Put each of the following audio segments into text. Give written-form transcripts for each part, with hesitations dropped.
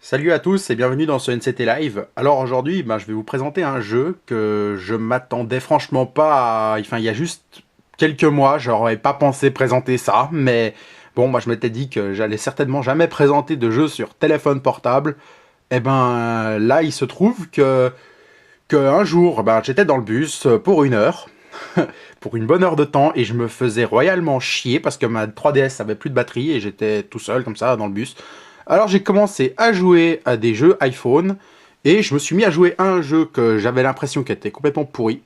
Salut à tous et bienvenue dans ce NCT Live. Alors aujourd'hui, je vais vous présenter un jeu que je m'attendais franchement pas à... Enfin, il y a juste quelques mois, j'aurais pas pensé présenter ça, mais bon, moi je m'étais dit que j'allais certainement jamais présenter de jeu sur téléphone portable. Et ben là, il se trouve que un jour, j'étais dans le bus pour une heure, pour une bonne heure de temps, et je me faisais royalement chier parce que ma 3DS avait plus de batterie et j'étais tout seul comme ça dans le bus. Alors j'ai commencé à jouer à des jeux iPhone et je me suis mis à jouer à un jeu que j'avais l'impression qu'il était complètement pourri.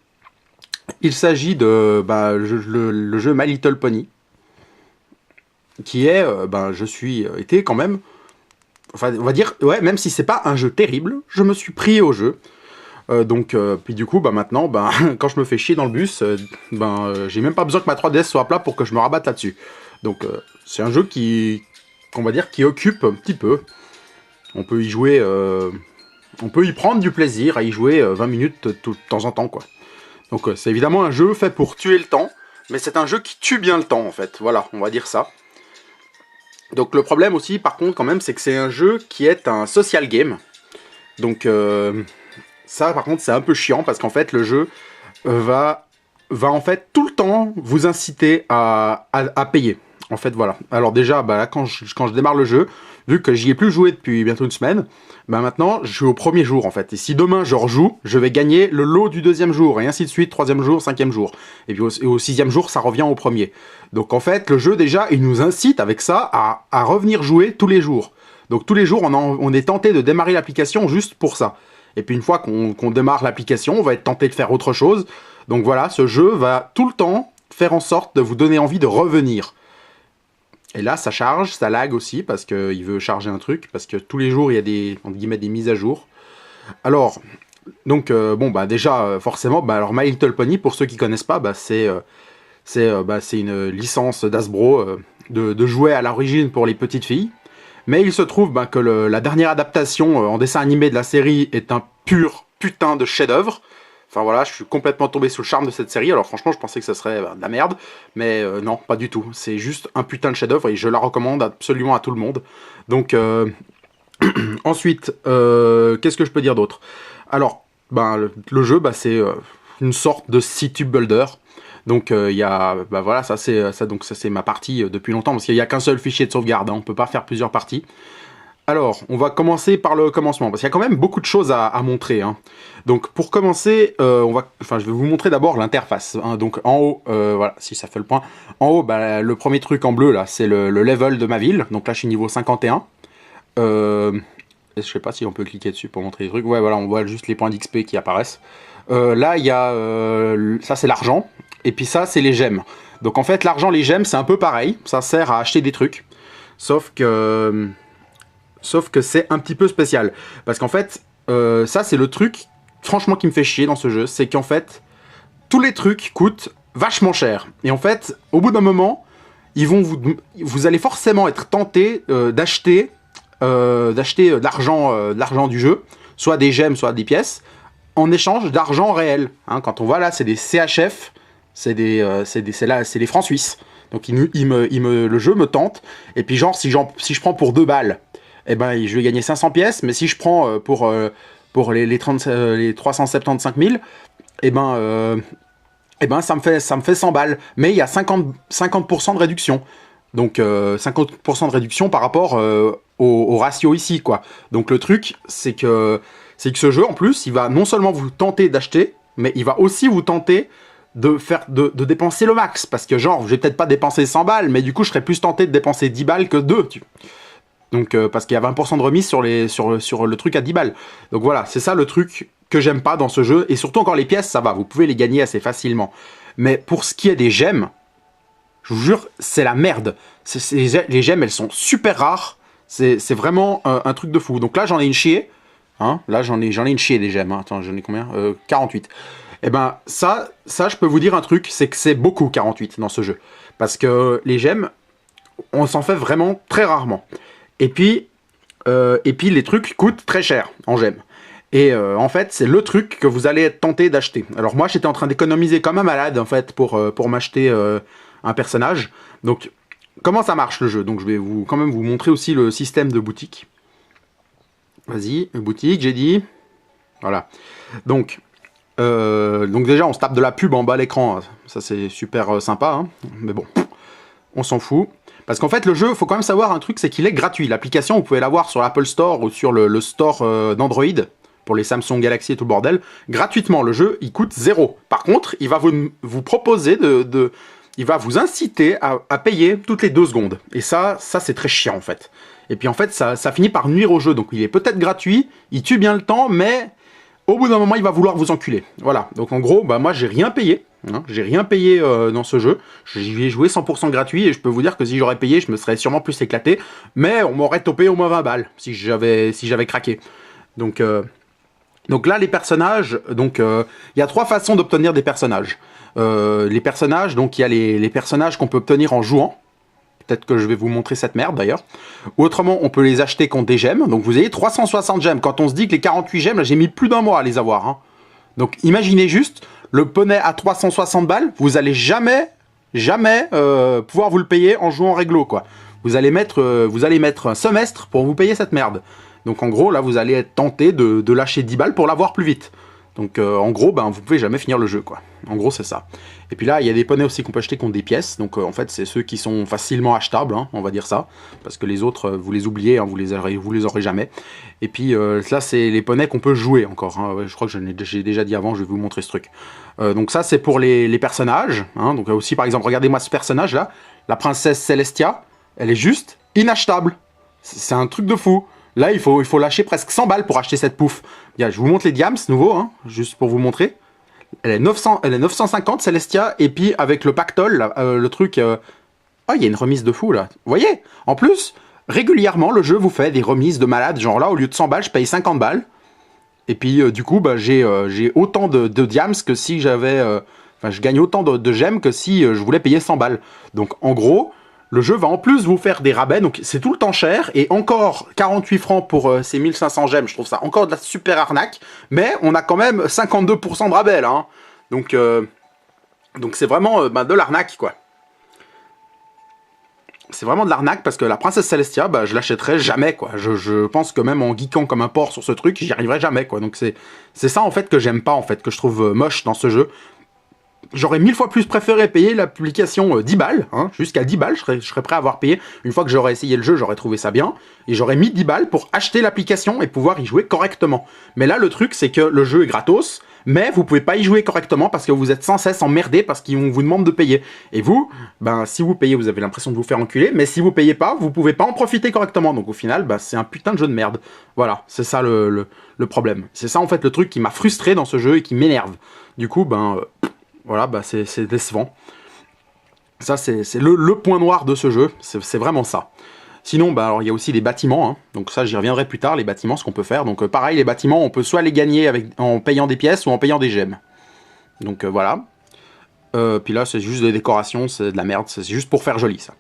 Il s'agit de le jeu My Little Pony, qui est, je suis été quand même, enfin on va dire, ouais, même si c'est pas un jeu terrible, je me suis pris au jeu. Puis du coup, maintenant, quand je me fais chier dans le bus, j'ai même pas besoin que ma 3DS soit à plat pour que je me rabatte là-dessus. C'est un jeu qu'on va dire, qui occupe un petit peu. On peut y jouer, on peut y prendre du plaisir à y jouer 20 minutes de temps en temps, quoi. C'est évidemment un jeu fait pour tuer le temps, mais c'est un jeu qui tue bien le temps, en fait. Voilà, on va dire ça. Donc le problème aussi, par contre, quand même, c'est que c'est un jeu qui est un social game. Donc ça, par contre, c'est un peu chiant, parce qu'en fait, le jeu va en fait tout le temps vous inciter à payer. En fait, voilà. Alors déjà, là, quand je démarre le jeu, vu que j'y ai plus joué depuis bientôt une semaine, maintenant, je suis au premier jour, en fait. Et si demain, je rejoue, je vais gagner le lot du deuxième jour, et ainsi de suite, troisième jour, cinquième jour. Et puis au sixième jour, ça revient au premier. Donc en fait, le jeu, déjà, il nous incite avec ça à revenir jouer tous les jours. Donc tous les jours, on est tenté de démarrer l'application juste pour ça. Et puis une fois qu'on démarre l'application, on va être tenté de faire autre chose. Donc voilà, ce jeu va tout le temps faire en sorte de vous donner envie de revenir. Et là, ça charge, ça lag aussi, parce qu'il veut charger un truc, parce que tous les jours, il y a des, entre guillemets, des mises à jour. Alors, déjà, forcément, alors My Little Pony, pour ceux qui connaissent pas, c'est une licence d'Hasbro de jouets à l'origine pour les petites filles. Mais il se trouve que la dernière adaptation en dessin animé de la série est un pur putain de chef-d'œuvre. Enfin voilà, je suis complètement tombé sous le charme de cette série. Alors franchement, je pensais que ça serait de la merde, mais non, pas du tout. C'est juste un putain de chef-d'œuvre et je la recommande absolument à tout le monde. Donc ensuite, qu'est-ce que je peux dire d'autre? Alors, le jeu, c'est une sorte de city builder. Donc il y a, voilà, ça c'est ma partie depuis longtemps parce qu'il n'y a qu'un seul fichier de sauvegarde. Hein, on peut pas faire plusieurs parties. Alors, on va commencer par le commencement, parce qu'il y a quand même beaucoup de choses à montrer. Hein. Donc, pour commencer, je vais vous montrer d'abord l'interface. Hein. Donc, en haut, voilà, si ça fait le point. En haut, le premier truc en bleu, là, c'est le level de ma ville. Donc là, je suis niveau 51. Je sais pas si on peut cliquer dessus pour montrer les trucs. Ouais, voilà, on voit juste les points d'XP qui apparaissent. Là, il y a... ça, c'est l'argent. Et puis ça, c'est les gemmes. Donc, en fait, l'argent, les gemmes, c'est un peu pareil. Ça sert à acheter des trucs. Sauf que c'est un petit peu spécial. Parce qu'en fait, ça c'est le truc, franchement, qui me fait chier dans ce jeu. C'est qu'en fait, tous les trucs coûtent vachement cher. Et en fait, au bout d'un moment, vous allez forcément être tenté d'acheter de l'argent du jeu, soit des gemmes, soit des pièces, en échange d'argent réel. Hein, quand on voit là, c'est des CHF, c'est les francs suisses. Donc le jeu me tente. Et puis genre, si je prends pour 2 balles, eh ben, je vais gagner 500 pièces, mais si je prends pour les 375 000, ça me fait 100 balles. Mais il y a 50% de réduction. Donc 50% de réduction par rapport au ratio ici, quoi. Donc le truc, c'est que ce jeu, en plus, il va non seulement vous tenter d'acheter, mais il va aussi vous tenter de dépenser le max. Parce que genre, je vais peut-être pas dépenser 100 balles, mais du coup, je serais plus tenté de dépenser 10 balles que 2. Donc parce qu'il y a 20% de remise sur le truc à 10 balles. Donc voilà, c'est ça le truc que j'aime pas dans ce jeu. Et surtout encore les pièces, ça va, vous pouvez les gagner assez facilement. Mais pour ce qui est des gemmes, je vous jure, c'est la merde. Les gemmes, elles sont super rares. C'est vraiment un truc de fou. Donc là, j'en ai une chier. Hein, là, j'en ai une chier des gemmes. Hein. Attends, j'en ai combien 48. Et ben ça, je peux vous dire un truc, c'est que c'est beaucoup 48 dans ce jeu. Parce que les gemmes, on s'en fait vraiment très rarement. Et puis les trucs coûtent très cher en gemmes. Et en fait, c'est le truc que vous allez être tenté d'acheter. Alors moi, j'étais en train d'économiser comme un malade, en fait, pour m'acheter un personnage. Donc, comment ça marche, le jeu? Donc, je vais quand même vous montrer aussi le système de boutique. Vas-y, boutique, j'ai dit. Voilà. Donc déjà, on se tape de la pub en bas à l'écran. Ça, c'est super sympa. Hein. Mais bon, on s'en fout. Parce qu'en fait, le jeu, faut quand même savoir un truc, c'est qu'il est gratuit. L'application, vous pouvez l'avoir sur l'Apple Store ou sur le store d'Android, pour les Samsung Galaxy et tout le bordel. Gratuitement, le jeu, il coûte 0. Par contre, il va vous proposer il va vous inciter à payer toutes les 2 secondes. Et ça c'est très chiant, en fait. Et puis, en fait, ça finit par nuire au jeu. Donc, il est peut-être gratuit, il tue bien le temps, mais au bout d'un moment, il va vouloir vous enculer. Voilà. Donc, en gros, bah, moi, j'ai rien payé. Hein, j'ai rien payé dans ce jeu. J'y ai joué 100% gratuit et je peux vous dire que si j'aurais payé, je me serais sûrement plus éclaté. Mais on m'aurait topé au moins 20 balles si j'avais craqué. Donc là, les personnages, il y a 3 façons d'obtenir des personnages. Les personnages, donc il y a les personnages qu'on peut obtenir en jouant. Peut-être que je vais vous montrer cette merde d'ailleurs. Ou autrement, on peut les acheter contre des gemmes. Donc vous avez 360 gemmes. Quand on se dit que les 48 gemmes, là j'ai mis plus d'1 mois à les avoir. Hein. Donc imaginez juste, le poney à 360 balles, vous allez jamais pouvoir vous le payer en jouant réglo, quoi. Vous allez mettre un semestre pour vous payer cette merde. Donc en gros, là, vous allez être tenté de lâcher 10 balles pour l'avoir plus vite. Donc en gros, ben, vous pouvez jamais finir le jeu, quoi. En gros, c'est ça. Et puis là, il y a des poneys aussi qu'on peut acheter contre des pièces. Donc en fait, c'est ceux qui sont facilement achetables, hein, on va dire ça. Parce que les autres, vous les oubliez, hein, vous les aurez jamais. Et puis là, c'est les poneys qu'on peut jouer encore. Hein. Je crois que j'ai déjà dit avant, je vais vous montrer ce truc. Donc ça, c'est pour les personnages. Hein. Donc aussi, par exemple, regardez-moi ce personnage-là. La princesse Celestia, elle est juste inachetable. C'est un truc de fou. Là, il faut lâcher presque 100 balles pour acheter cette pouffe. Je vous montre les diams, nouveau, hein, juste pour vous montrer. Elle est 950, Celestia, et puis avec le pactole, là, le truc... Oh, il y a une remise de fou, là. Vous voyez? En plus, régulièrement, le jeu vous fait des remises de malade. Genre là, au lieu de 100 balles, je paye 50 balles. Et puis, du coup, bah, j'ai autant de diams que si j'avais... Enfin, je gagne autant de gemmes que si je voulais payer 100 balles. Donc, en gros... Le jeu va en plus vous faire des rabais, donc c'est tout le temps cher, et encore 48 francs pour ces 1500 gemmes, je trouve ça encore de la super arnaque, mais on a quand même 52% de rabais là, hein. Donc c'est vraiment de l'arnaque, quoi. C'est vraiment de l'arnaque, parce que la princesse Celestia, bah, je l'achèterai jamais, quoi. Je pense que même en geekant comme un porc sur ce truc, j'y arriverai jamais, quoi. Donc c'est ça, en fait, que j'aime pas, en fait, que je trouve moche dans ce jeu. J'aurais 1000 fois plus préféré payer l'application 10 balles, hein, jusqu'à 10 balles, je serais prêt à avoir payé. Une fois que j'aurais essayé le jeu, j'aurais trouvé ça bien, et j'aurais mis 10 balles pour acheter l'application et pouvoir y jouer correctement. Mais là, le truc, c'est que le jeu est gratos, mais vous pouvez pas y jouer correctement parce que vous êtes sans cesse emmerdé parce qu'on vous demande de payer. Et vous, ben, si vous payez, vous avez l'impression de vous faire enculer, mais si vous payez pas, vous pouvez pas en profiter correctement. Donc au final, ben, c'est un putain de jeu de merde. Voilà, c'est ça le problème. C'est ça, en fait, le truc qui m'a frustré dans ce jeu et qui m'énerve. Du coup, ben... voilà, bah c'est décevant. Ça, c'est le point noir de ce jeu, c'est vraiment ça. Sinon, bah, alors il y a aussi des bâtiments, hein. Donc ça, j'y reviendrai plus tard, les bâtiments, ce qu'on peut faire. Donc pareil, les bâtiments, on peut soit les gagner en payant des pièces ou en payant des gemmes. Donc voilà. Puis là, c'est juste des décorations, c'est de la merde, c'est juste pour faire joli, ça.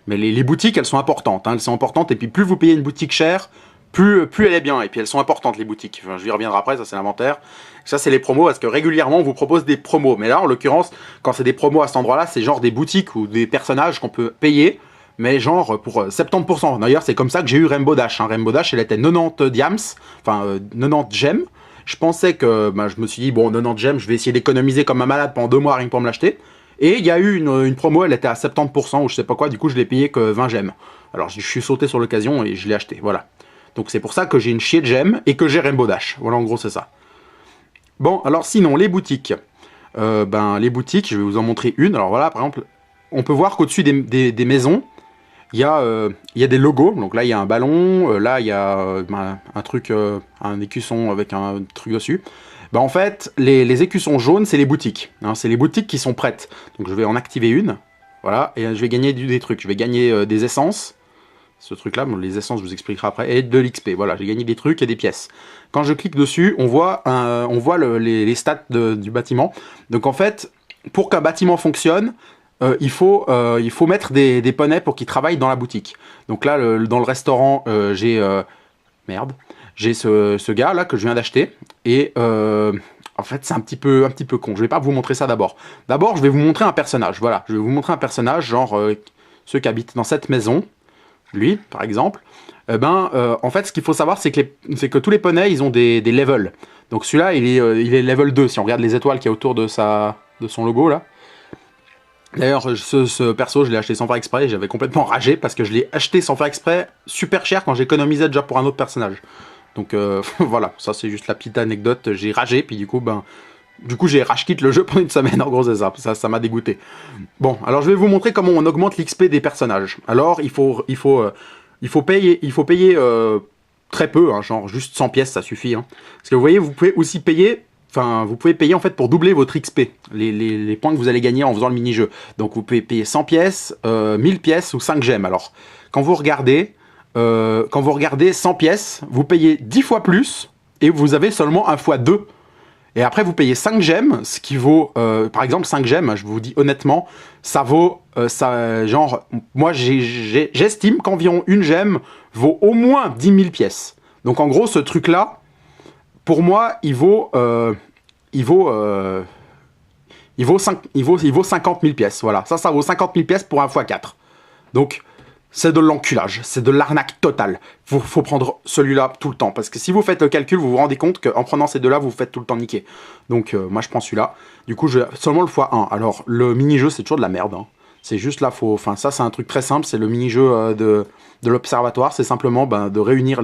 Mais les boutiques, elles sont importantes, hein, elles sont importantes, et puis plus vous payez une boutique chère, plus elle est bien, et puis elles sont importantes, les boutiques. Enfin, je y reviendrai après, ça c'est l'inventaire. Ça c'est les promos, parce que régulièrement on vous propose des promos. Mais là, en l'occurrence, quand c'est des promos à cet endroit-là, c'est genre des boutiques ou des personnages qu'on peut payer, mais genre pour 70%. D'ailleurs, c'est comme ça que j'ai eu Rainbow Dash. Hein. Rainbow Dash, elle était 90 diams, enfin 90 gemmes. Je pensais que, bah, je me suis dit, bon, 90 gemmes, je vais essayer d'économiser comme un malade pendant 2 mois rien que pour me l'acheter. Et il y a eu une promo, elle était à 70% ou je sais pas quoi, du coup je l'ai payé que 20 gemmes. Alors je suis sauté sur l'occasion et je l'ai acheté, voilà. Donc c'est pour ça que j'ai une chier de gemmes et que j'ai Rainbow Dash. Voilà, en gros, c'est ça. Bon, alors sinon, les boutiques. Les boutiques, je vais vous en montrer une. Alors voilà, par exemple, on peut voir qu'au-dessus des maisons, il y a des logos. Donc là, il y a un ballon. Là, il y a un truc, un écusson avec un truc dessus. En fait, les écussons jaunes, c'est les boutiques. Hein, c'est les boutiques qui sont prêtes. Donc je vais en activer une. Voilà, et je vais gagner des trucs. Je vais gagner des essences. Ce truc-là, bon, les essences, je vous expliquerai après, et de l'XP. Voilà, j'ai gagné des trucs et des pièces. Quand je clique dessus, on voit les stats du bâtiment. Donc en fait, pour qu'un bâtiment fonctionne, il faut mettre des poneys pour qu'ils travaillent dans la boutique. Donc là, dans le restaurant, j'ai ce gars-là que je viens d'acheter. Et en fait, c'est un petit peu con. Je vais pas vous montrer ça d'abord. D'abord, je vais vous montrer un personnage. Voilà, je vais vous montrer un personnage, genre ceux qui habitent dans cette maison. Lui, par exemple, En fait, ce qu'il faut savoir, c'est que tous les poneys, ils ont des levels. Donc celui-là, il est level 2, si on regarde les étoiles qu'il y a autour de son logo, là. D'ailleurs, ce perso, je l'ai acheté sans faire exprès, j'avais complètement ragé, parce que je l'ai acheté sans faire exprès, super cher, quand j'économisais déjà pour un autre personnage. Donc voilà, ça c'est juste la petite anecdote, j'ai ragé, puis du coup j'ai rage quitte le jeu pendant une semaine, en gros c'est ça, ça m'a dégoûté. Bon, alors je vais vous montrer comment on augmente l'XP des personnages. Alors il faut payer très peu, hein, genre juste 100 pièces, ça suffit. Hein. Parce que vous voyez, vous pouvez aussi payer, enfin, vous pouvez payer en fait pour doubler votre XP, les points que vous allez gagner en faisant le mini-jeu. Donc vous pouvez payer 100 pièces, 1000 pièces ou 5 gemmes. Alors, quand vous regardez 100 pièces, vous payez 10 fois plus et vous avez seulement 1 fois 2. Et après, vous payez 5 gemmes, ce qui vaut, par exemple, 5 gemmes, je vous dis honnêtement, ça vaut, genre, moi j'estime qu'environ une gemme vaut au moins 10 000 pièces. Donc en gros, ce truc-là, pour moi, il vaut 50 000 pièces. Voilà, ça vaut 50 000 pièces pour 1 x 4. Donc, c'est de l'enculage, c'est de l'arnaque totale. Faut prendre celui-là tout le temps, parce que si vous faites le calcul, vous vous rendez compte qu'en prenant ces deux-là, vous vous faites tout le temps niquer. Donc moi je prends celui-là. Du coup, seulement le x1. Alors, le mini-jeu, c'est toujours de la merde. Hein. C'est juste là, enfin ça c'est un truc très simple, c'est le mini-jeu de l'observatoire, c'est simplement de réunir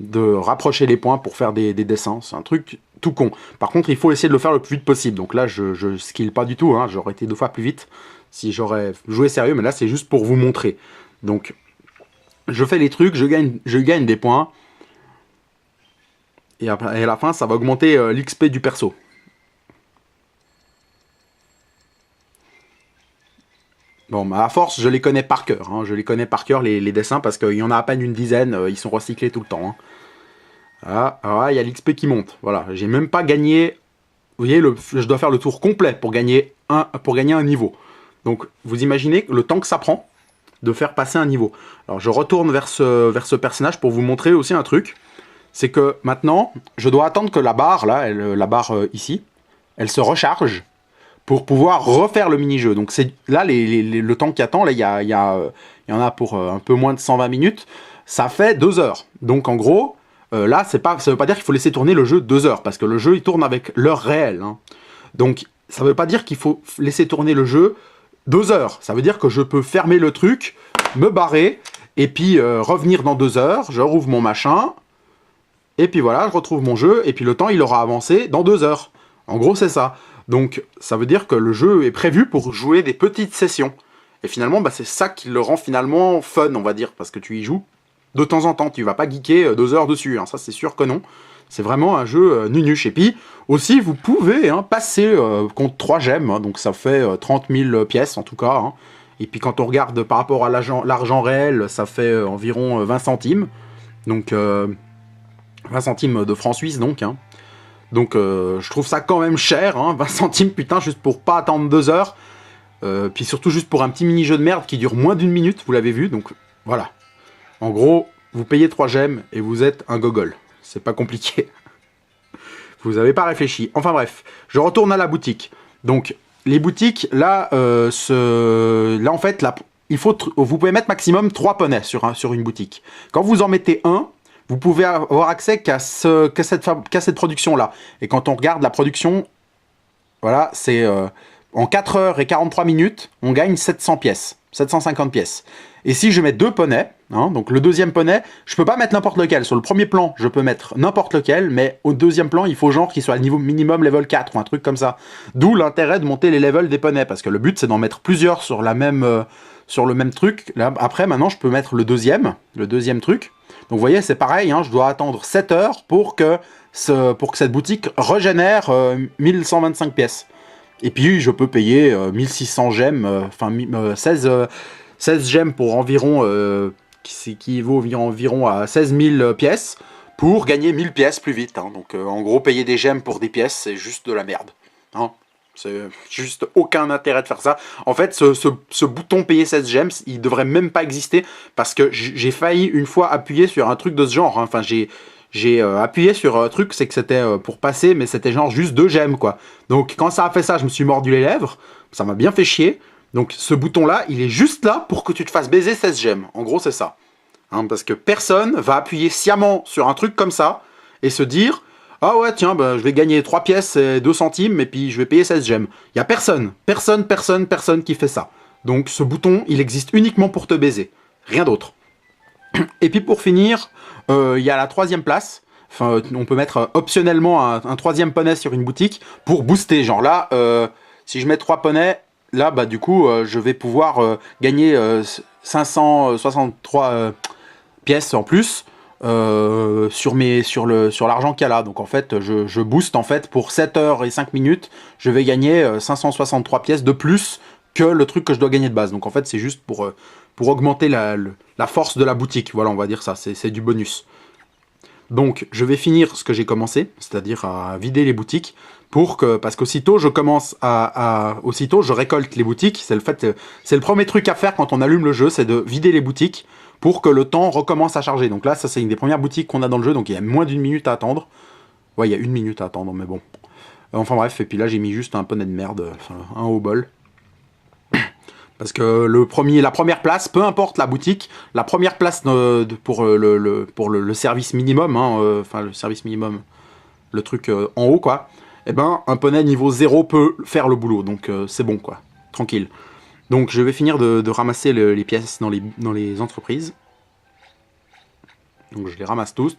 de rapprocher les points pour faire des dessins. C'est un truc tout con. Par contre, il faut essayer de le faire le plus vite possible. Donc là, je skill pas du tout, hein. J'aurais été 2 fois plus vite si j'aurais joué sérieux, mais là c'est juste pour vous montrer. Donc je fais les trucs, je gagne des points, et à la fin ça va augmenter l'XP du perso. Bon, à force, je les connais par cœur, hein. Je les connais par cœur les dessins, parce qu'il y en a à peine une dizaine, ils sont recyclés tout le temps. Hein. Ah, il y a l'XP qui monte, voilà, j'ai même pas gagné, vous voyez, je dois faire le tour complet pour gagner un niveau. Donc, vous imaginez le temps que ça prend de faire passer un niveau. Alors, je retourne vers ce personnage pour vous montrer aussi un truc. C'est que maintenant, je dois attendre que la barre, là, la barre ici, elle se recharge pour pouvoir refaire le mini-jeu. Donc, là, le temps qui attend, là, il y en a pour un peu moins de 120 minutes. Ça fait 2 heures. Donc, en gros, là, ça veut pas dire qu'il faut laisser tourner le jeu 2 heures, parce que le jeu, il tourne avec l'heure réelle. Hein. Donc, ça veut pas dire qu'il faut laisser tourner le jeu 2 heures. Ça veut dire que je peux fermer le truc, me barrer, et puis revenir dans 2 heures, je rouvre mon machin, et puis voilà, je retrouve mon jeu, et puis le temps, il aura avancé dans 2 heures. En gros, c'est ça. Donc, ça veut dire que le jeu est prévu pour jouer des petites sessions. Et finalement, c'est ça qui le rend finalement fun, on va dire, parce que tu y joues de temps en temps. Tu vas pas geeker 2 heures dessus, hein. Ça c'est sûr que non. C'est vraiment un jeu nunuche. Et puis, aussi, vous pouvez passer contre 3 gemmes, hein, donc ça fait 30 000 pièces en tout cas. Hein. Et puis quand on regarde par rapport à l'argent réel, ça fait environ 20 centimes. Donc, 20 centimes de francs suisses donc. Hein. Donc, je trouve ça quand même cher, hein, 20 centimes, putain, juste pour pas attendre 2 heures. Puis surtout juste pour un petit mini-jeu de merde qui dure moins d'1 minute, vous l'avez vu. Donc, voilà. En gros, vous payez 3 gemmes et vous êtes un gogol. C'est pas compliqué. Vous n'avez pas réfléchi. Enfin bref, je retourne à la boutique. Donc, les boutiques, là, là en fait, vous pouvez mettre maximum 3 poneys sur une boutique. Quand vous en mettez un, vous pouvez avoir accès qu'à cette production-là. Et quand on regarde la production, voilà, c'est en 4 heures et 43 minutes, on gagne 700 pièces, 750 pièces. Et si je mets 2 poneys, hein, donc le deuxième poney, je peux pas mettre n'importe lequel. Sur le premier plan, je peux mettre n'importe lequel, mais au deuxième plan, il faut genre qu'il soit à niveau minimum level 4 ou un truc comme ça. D'où l'intérêt de monter les levels des poneys, parce que le but c'est d'en mettre plusieurs sur le même truc. Là, après, maintenant, je peux mettre le deuxième truc. Donc vous voyez, c'est pareil, hein, je dois attendre 7 heures pour que cette boutique régénère 1125 pièces. Et puis, je peux payer 1600 gemmes, 16 gemmes pour environ, qui vaut environ à 16 000 pièces, pour gagner 1000 pièces plus vite. Hein. Donc en gros, payer des gemmes pour des pièces, c'est juste de la merde. Hein. C'est juste aucun intérêt de faire ça. En fait, ce bouton payer 16 gemmes, il devrait même pas exister, parce que j'ai failli une fois appuyer sur un truc de ce genre. Hein. Enfin, j'ai appuyé sur un truc, c'est que c'était pour passer, mais c'était genre juste 2 gemmes, quoi. Donc quand ça a fait ça, je me suis mordu les lèvres, ça m'a bien fait chier. Donc ce bouton-là, il est juste là pour que tu te fasses baiser 16 gemmes. En gros, c'est ça. Hein, parce que personne va appuyer sciemment sur un truc comme ça et se dire « Ah ouais, tiens, bah, je vais gagner 3 pièces et 2 centimes et puis je vais payer 16 gemmes. » Il n'y a personne qui fait ça. Donc ce bouton, il existe uniquement pour te baiser. Rien d'autre. Et puis pour finir, il y a la 3e place. Enfin, on peut mettre optionnellement un 3e poney sur une boutique pour booster. Genre là, si je mets 3 poneys, là, bah du coup, je vais pouvoir gagner 563 pièces en plus sur l'argent qu'il y a là. Donc en fait, je booste en fait pour 7 heures et 5 minutes, je vais gagner 563 pièces de plus que le truc que je dois gagner de base. Donc en fait, c'est juste pour augmenter la force de la boutique. Voilà, on va dire ça, c'est du bonus. Donc je vais finir ce que j'ai commencé, c'est-à-dire à vider les boutiques, parce qu'aussitôt aussitôt je récolte les boutiques. C'est le premier truc à faire quand on allume le jeu, c'est de vider les boutiques pour que le temps recommence à charger. Donc là, ça c'est une des premières boutiques qu'on a dans le jeu, donc il y a moins d'1 minute à attendre. Ouais, il y a 1 minute à attendre, mais bon. Enfin bref, et puis là j'ai mis juste un poney de merde, enfin un haut bol. Parce que la première place, peu importe la boutique, la première place pour le service minimum, hein, enfin le service minimum, le truc en haut quoi, eh ben un poney niveau 0 peut faire le boulot, donc c'est bon quoi, tranquille. Donc je vais finir de ramasser les pièces dans les entreprises. Donc je les ramasse tous.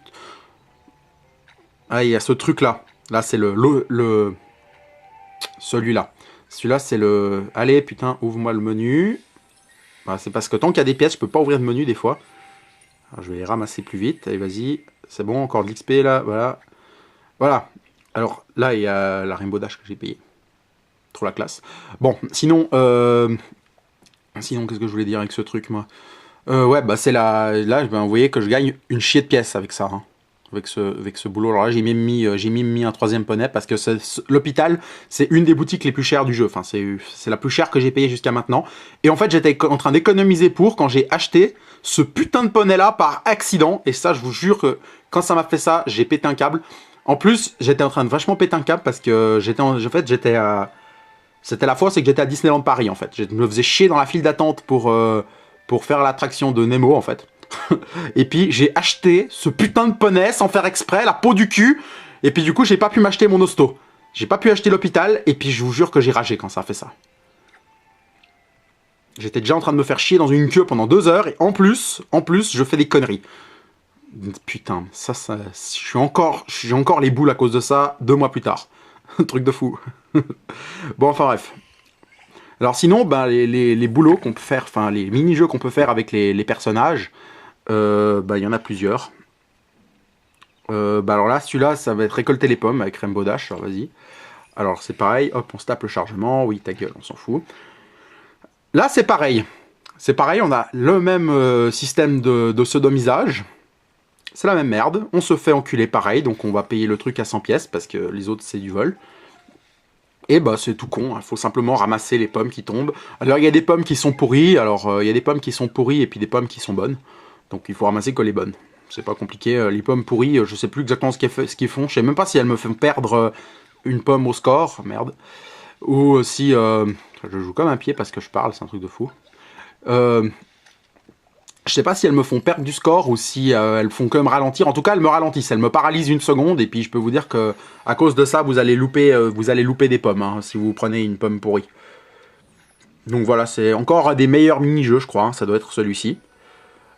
Ah, il y a ce truc là, là c'est celui-là. Celui-là, c'est le... Allez, putain, ouvre-moi le menu. Voilà, c'est parce que tant qu'il y a des pièces, je peux pas ouvrir de menu des fois. Alors, je vais les ramasser plus vite. Allez, vas-y. C'est bon, encore de l'XP, là. Voilà. Voilà. Alors, là, il y a la Rainbow Dash que j'ai payé. Trop la classe. Bon, sinon... Sinon, qu'est-ce que je voulais dire avec ce truc, moi ouais, bah, c'est la... Là, ben, vous voyez que je gagne une chier de pièces avec ça, hein. Avec ce boulot. Alors là, j'ai même mis un 3e poney parce que l'hôpital, c'est une des boutiques les plus chères du jeu. Enfin, c'est la plus chère que j'ai payée jusqu'à maintenant. Et en fait, j'étais en train d'économiser quand j'ai acheté ce putain de poney-là par accident. Et ça, je vous jure que quand ça m'a fait ça, j'ai pété un câble. En plus, j'étais en train de vachement péter un câble parce que c'était la fois, c'est que j'étais à Disneyland Paris, en fait. Je me faisais chier dans la file d'attente pour faire l'attraction de Nemo, en fait. Et puis j'ai acheté ce putain de poney sans faire exprès, la peau du cul. Et puis du coup j'ai pas pu m'acheter mon hosto. J'ai pas pu acheter l'hôpital. Et puis je vous jure que j'ai ragé quand ça a fait ça. J'étais déjà en train de me faire chier dans une queue pendant 2 heures. Et en plus je fais des conneries. Putain, ça j'ai encore les boules à cause de ça 2 mois plus tard. Truc de fou. Bon, enfin bref. Alors sinon, ben, les boulots qu'on peut faire, enfin les mini-jeux qu'on peut faire avec les personnages, bah, il y en a plusieurs. Bah alors là, celui-là, ça va être récolter les pommes avec Rainbow Dash, alors vas-y. Alors c'est pareil, hop, on se tape le chargement, oui, ta gueule, on s'en fout. Là, c'est pareil. C'est pareil, on a le même système de sodomisage. C'est la même merde, on se fait enculer pareil, donc on va payer le truc à 100 pièces, parce que les autres, c'est du vol. Et bah c'est tout con, il faut simplement ramasser les pommes qui tombent. Alors il y a des pommes qui sont pourries, alors il y a des pommes qui sont pourries et puis des pommes qui sont bonnes. Donc il faut ramasser que les bonnes. C'est pas compliqué, les pommes pourries, je sais plus exactement ce qu'ils font. Je sais même pas si elles me font perdre une pomme au score, merde. Ou si... je joue comme un pied parce que je parle, c'est un truc de fou. Je sais pas si elles me font perdre du score ou si elles font que me ralentir. En tout cas, elles me ralentissent. Elles me paralysent 1 seconde. Et puis, je peux vous dire que à cause de ça, vous allez louper des pommes hein, si vous prenez une pomme pourrie. Donc voilà, c'est encore un des meilleurs mini-jeux, je crois. Hein, ça doit être celui-ci.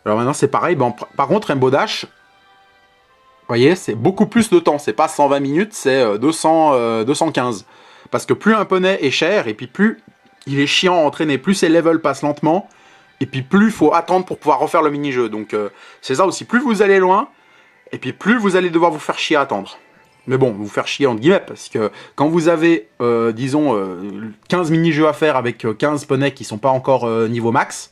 Alors maintenant, c'est pareil. Bon, par contre, Rainbow Dash, vous voyez, c'est beaucoup plus de temps. C'est pas 120 minutes, c'est 215. Parce que plus un poney est cher, et puis plus il est chiant à entraîner, plus ses levels passent lentement. Et puis plus il faut attendre pour pouvoir refaire le mini-jeu. Donc c'est ça aussi, plus vous allez loin, et puis plus vous allez devoir vous faire chier à attendre. Mais bon, vous faire chier entre guillemets, parce que quand vous avez, disons, 15 mini-jeux à faire avec 15 poneys qui sont pas encore niveau max,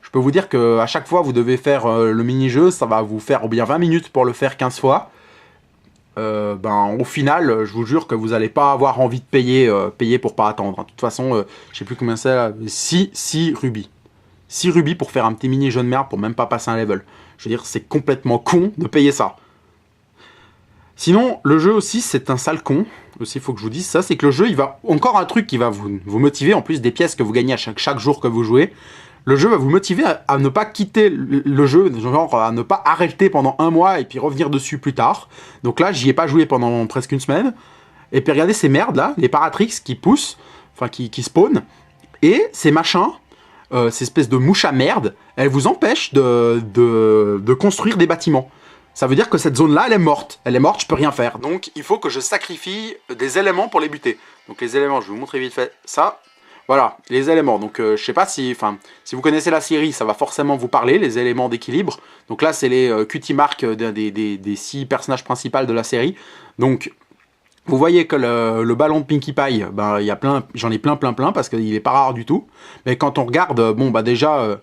je peux vous dire qu'à chaque fois vous devez faire le mini-jeu, ça va vous faire bien 20 minutes pour le faire 15 fois. Ben, au final, je vous jure que vous n'allez pas avoir envie de payer pour pas attendre. De toute façon, je sais plus combien c'est, 6 rubis. 6 rubis pour faire un petit mini-jeu de merde pour même pas passer un level. Je veux dire, c'est complètement con de payer ça. Sinon, le jeu aussi, c'est un sale con. Aussi, il faut que je vous dise ça, c'est que le jeu, il va... Encore un truc qui va vous motiver, en plus des pièces que vous gagnez à chaque jour que vous jouez. le jeu va vous motiver à ne pas quitter le jeu, genre à ne pas arrêter pendant un mois et puis revenir dessus plus tard. Donc là, j'y ai pas joué pendant presque une semaine. Et puis regardez ces merdes là, les Paratrix qui poussent, enfin qui spawnent, et ces machins, ces espèces de mouches à merde, elles vous empêchent de construire des bâtiments. Ça veut dire que cette zone-là, elle est morte. Elle est morte, je peux rien faire. Donc, il faut que je sacrifie des éléments pour les buter. Donc, les éléments, je vais vous montrer vite fait ça. Voilà, les éléments. Donc, je sais pas si vous connaissez la série, ça va forcément vous parler, les éléments d'équilibre. Donc là, c'est les cutie marks des 6 personnages principaux de la série. Donc, vous voyez que le ballon de Pinkie Pie, ben, j'en ai plein, parce qu'il est pas rare du tout. Mais quand on regarde, bon, bah déjà,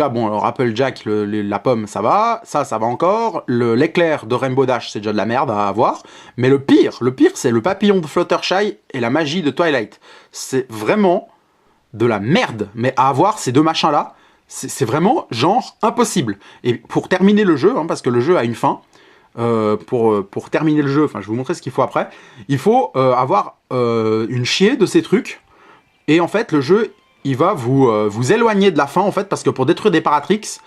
bon, alors Applejack, la pomme, ça va encore. L'éclair de Rainbow Dash, c'est déjà de la merde à avoir. Mais le pire, c'est le papillon de Fluttershy et la magie de Twilight. C'est vraiment de la merde. Mais à avoir ces deux machins-là, c'est vraiment genre impossible. Et pour terminer le jeu, hein, parce que le jeu a une fin, pour terminer le jeu, enfin je vais vous montrer ce qu'il faut après, il faut avoir une chier de ces trucs. Et en fait, le jeu, il va vous éloigner de la fin, en fait, parce que pour détruire des Paratrix,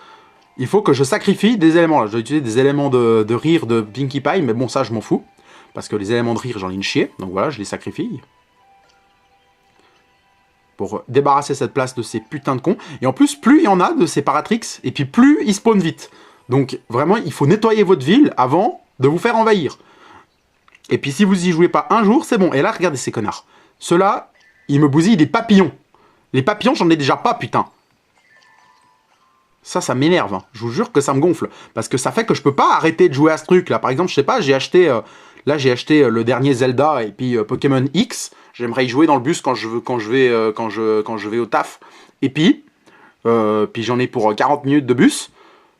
il faut que je sacrifie des éléments. Là, je vais utiliser des éléments de rire de Pinkie Pie, mais bon, ça, je m'en fous. Parce que les éléments de rire, j'en ai une chier. Donc voilà, je les sacrifie. Pour débarrasser cette place de ces putains de cons. Et en plus, plus il y en a de ces Paratrix, et puis plus ils spawnent vite. Donc vraiment, il faut nettoyer votre ville avant de vous faire envahir. Et puis si vous y jouez pas un jour, c'est bon. Et là, regardez ces connards. Ceux-là, ils me bousillent des papillons. Les papillons, j'en ai déjà pas, putain. Ça m'énerve. Hein. Je vous jure que ça me gonfle. Parce que ça fait que je peux pas arrêter de jouer à ce truc. Là, par exemple, je sais pas, j'ai acheté le dernier Zelda et puis Pokémon X. J'aimerais y jouer dans le bus quand je vais au taf. Et puis j'en ai pour 40 minutes de bus.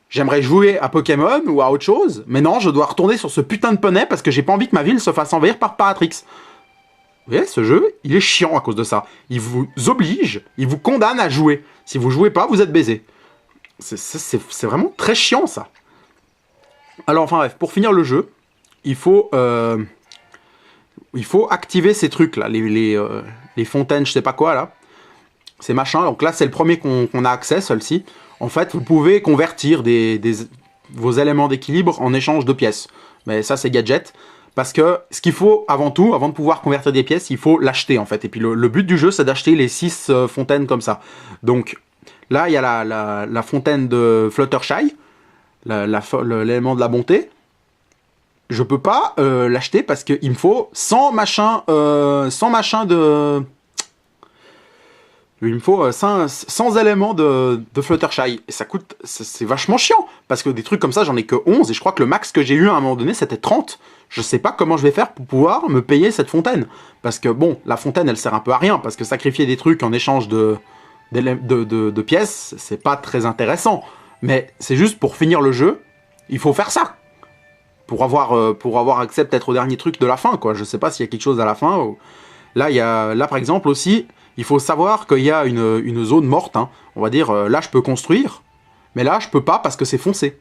J'aimerais jouer à Pokémon ou à autre chose. Mais non, je dois retourner sur ce putain de poney parce que j'ai pas envie que ma ville se fasse envahir par Paratrix. Vous voyez, ce jeu, il est chiant à cause de ça. Il vous oblige, il vous condamne à jouer. Si vous jouez pas, vous êtes baisé. C'est vraiment très chiant, ça. Alors, enfin bref, pour finir le jeu, il faut activer ces trucs-là, les fontaines, je sais pas quoi, là. Ces machins. Donc là, c'est le premier qu'on a accès, celui-ci. En fait, vous pouvez convertir vos éléments d'équilibre en échange de pièces. Mais ça, c'est gadget. Parce que ce qu'il faut avant tout, avant de pouvoir convertir des pièces, il faut l'acheter en fait. Et puis le but du jeu, c'est d'acheter les 6 fontaines comme ça. Donc là, il y a la fontaine de Fluttershy, l'élément de la bonté. Je peux pas l'acheter parce qu'il me faut 100 machins de... Il me faut 100 éléments de Fluttershy. Et ça coûte... C'est vachement chiant. Parce que des trucs comme ça, j'en ai que 11. Et je crois que le max que j'ai eu à un moment donné, c'était 30. Je sais pas comment je vais faire pour pouvoir me payer cette fontaine. Parce que bon, la fontaine, elle sert un peu à rien. Parce que sacrifier des trucs en échange de pièces, c'est pas très intéressant. Mais c'est juste pour finir le jeu, il faut faire ça. Pour avoir accès peut-être au dernier truc de la fin, quoi. Je sais pas s'il y a quelque chose à la fin. Ou... Là, par exemple, aussi... Il faut savoir qu'il y a une zone morte, hein. On va dire, là je peux construire, mais là je peux pas parce que c'est foncé.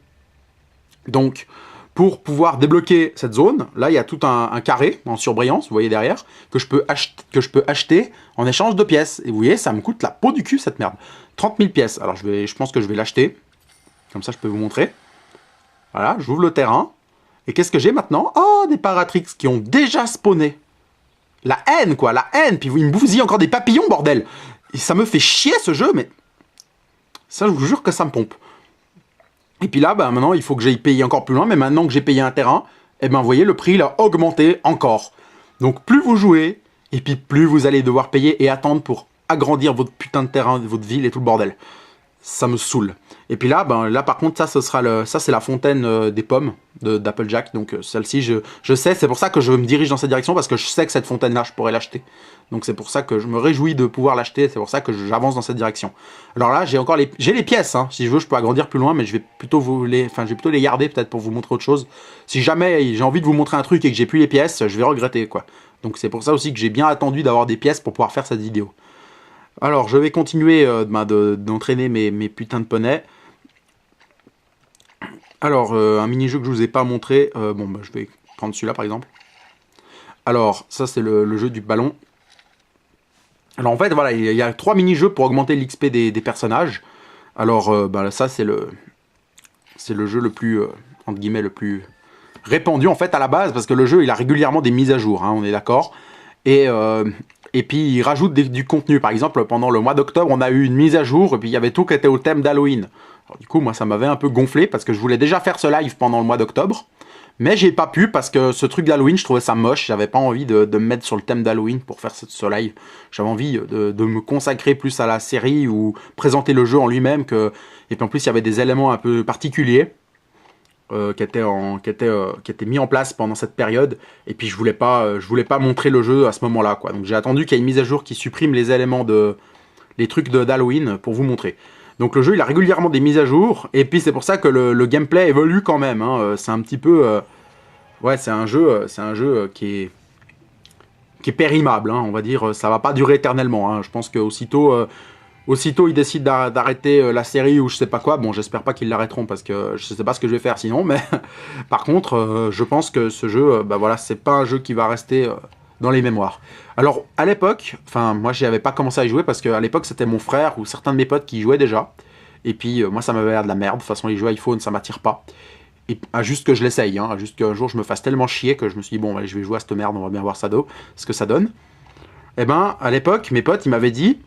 Donc, pour pouvoir débloquer cette zone, là il y a tout un carré en surbrillance, vous voyez derrière, que je peux acheter en échange de pièces. Et vous voyez, ça me coûte la peau du cul cette merde. 30 000 pièces, alors je pense que je vais l'acheter. Comme ça je peux vous montrer. Voilà, j'ouvre le terrain. Et qu'est-ce que j'ai maintenant? Oh, des Paratrix qui ont déjà spawné. La haine, quoi, la haine. Puis il me bousille encore des papillons, bordel. Et ça me fait chier, ce jeu, mais... Ça, je vous jure que ça me pompe. Et puis là, bah, maintenant, il faut que j'aille payer encore plus loin. Mais maintenant que j'ai payé un terrain, eh ben, vous voyez, le prix, il a augmenté encore. Donc, plus vous jouez, et puis plus vous allez devoir payer et attendre pour agrandir votre putain de terrain, votre ville et tout le bordel. Ça me saoule. Et puis là, ben, là par contre, ça c'est la fontaine des pommes d'Applejack. Donc celle-ci, je sais, c'est pour ça que je me dirige dans cette direction, parce que je sais que cette fontaine-là, je pourrais l'acheter. Donc c'est pour ça que je me réjouis de pouvoir l'acheter, c'est pour ça que j'avance dans cette direction. Alors là, j'ai les pièces, hein. Si je veux, je peux agrandir plus loin, mais je vais plutôt les garder peut-être pour vous montrer autre chose. Si jamais j'ai envie de vous montrer un truc et que j'ai plus les pièces, je vais regretter, quoi. Donc c'est pour ça aussi que j'ai bien attendu d'avoir des pièces pour pouvoir faire cette vidéo. Alors, je vais continuer d'entraîner mes putains de poneys. Alors, un mini-jeu que je vous ai pas montré. Bon, bah, je vais prendre celui-là, par exemple. Alors, ça, c'est le jeu du ballon. Alors, en fait, voilà, il y a 3 mini-jeux pour augmenter l'XP des personnages. Alors, bah, ça, c'est le jeu le plus, entre guillemets, le plus répandu, en fait, à la base, parce que le jeu, il a régulièrement des mises à jour, hein, on est d'accord. Et puis, il rajoute du contenu. Par exemple, pendant le mois d'octobre, on a eu une mise à jour, et puis il y avait tout qui était au thème d'Halloween. Du coup, moi, ça m'avait un peu gonflé, parce que je voulais déjà faire ce live pendant le mois d'octobre. Mais j'ai pas pu parce que ce truc d'Halloween, je trouvais ça moche. J'avais pas envie de me mettre sur le thème d'Halloween pour faire ce live. J'avais envie de me consacrer plus à la série ou présenter le jeu en lui-même. Et puis en plus, il y avait des éléments un peu particuliers qui étaient mis en place pendant cette période. Et puis je voulais pas montrer le jeu à ce moment-là, quoi. Donc j'ai attendu qu'il y ait une mise à jour qui supprime les éléments les trucs d'Halloween pour vous montrer. Donc le jeu, il a régulièrement des mises à jour, et puis c'est pour ça que le gameplay évolue quand même, hein. C'est un petit peu... ouais, c'est un jeu, qui est périmable, hein, on va dire. Ça va pas durer éternellement, hein. Je pense qu'aussitôt ils décident d'arrêter la série ou je sais pas quoi, bon, j'espère pas qu'ils l'arrêteront parce que je sais pas ce que je vais faire sinon, mais par contre, je pense que ce jeu, bah voilà, c'est pas un jeu qui va rester dans les mémoires. Alors, à l'époque, enfin, moi, j'y avais pas commencé à y jouer parce qu'à l'époque, c'était mon frère ou certains de mes potes qui y jouaient déjà. Et puis, moi, ça m'avait l'air de la merde. De toute façon, les jeux iPhone, ça m'attire pas. Et à juste que je l'essaye, hein, à juste qu'un jour, je me fasse tellement chier que je me suis dit, bon, allez, je vais jouer à cette merde, on va bien voir ce que ça donne. Et ben, à l'époque, mes potes, ils m'avaient dit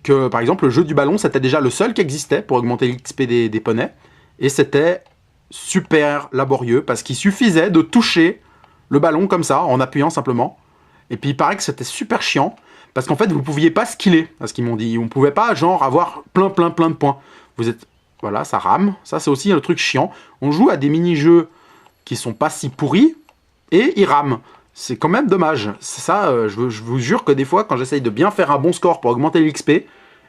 que, par exemple, le jeu du ballon, c'était déjà le seul qui existait pour augmenter l'XP des poneys. Et c'était super laborieux parce qu'il suffisait de toucher le ballon comme ça, en appuyant simplement. Et puis il paraît que c'était super chiant, parce qu'en fait vous pouviez pas skiller, à ce qu'ils m'ont dit. On pouvait pas genre avoir plein de points. Vous êtes... Voilà, ça rame. Ça c'est aussi un truc chiant. On joue à des mini-jeux qui sont pas si pourris, et ils rament. C'est quand même dommage. C'est ça, je vous jure que des fois, quand j'essaye de bien faire un bon score pour augmenter l'XP,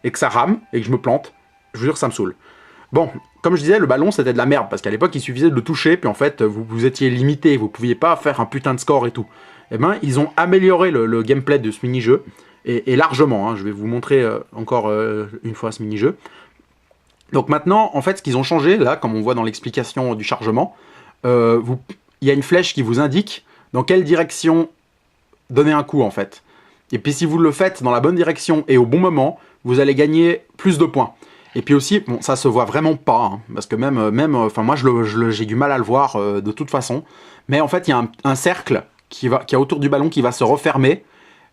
et que ça rame, et que je me plante, je vous jure que ça me saoule. Bon, comme je disais, le ballon c'était de la merde, parce qu'à l'époque il suffisait de le toucher, puis en fait vous étiez limité, vous pouviez pas faire un putain de score et tout. Eh ben, ils ont amélioré le gameplay de ce mini-jeu, et largement, hein. Je vais vous montrer encore une fois ce mini-jeu. Donc maintenant, en fait, ce qu'ils ont changé, là, comme on voit dans l'explication du chargement, il y a une flèche qui vous indique dans quelle direction donner un coup, en fait. Et puis si vous le faites dans la bonne direction et au bon moment, vous allez gagner plus de points. Et puis aussi, bon, ça se voit vraiment pas, hein, parce que enfin moi j'ai du mal à le voir de toute façon. Mais en fait, il y a un cercle qui a autour du ballon qui va se refermer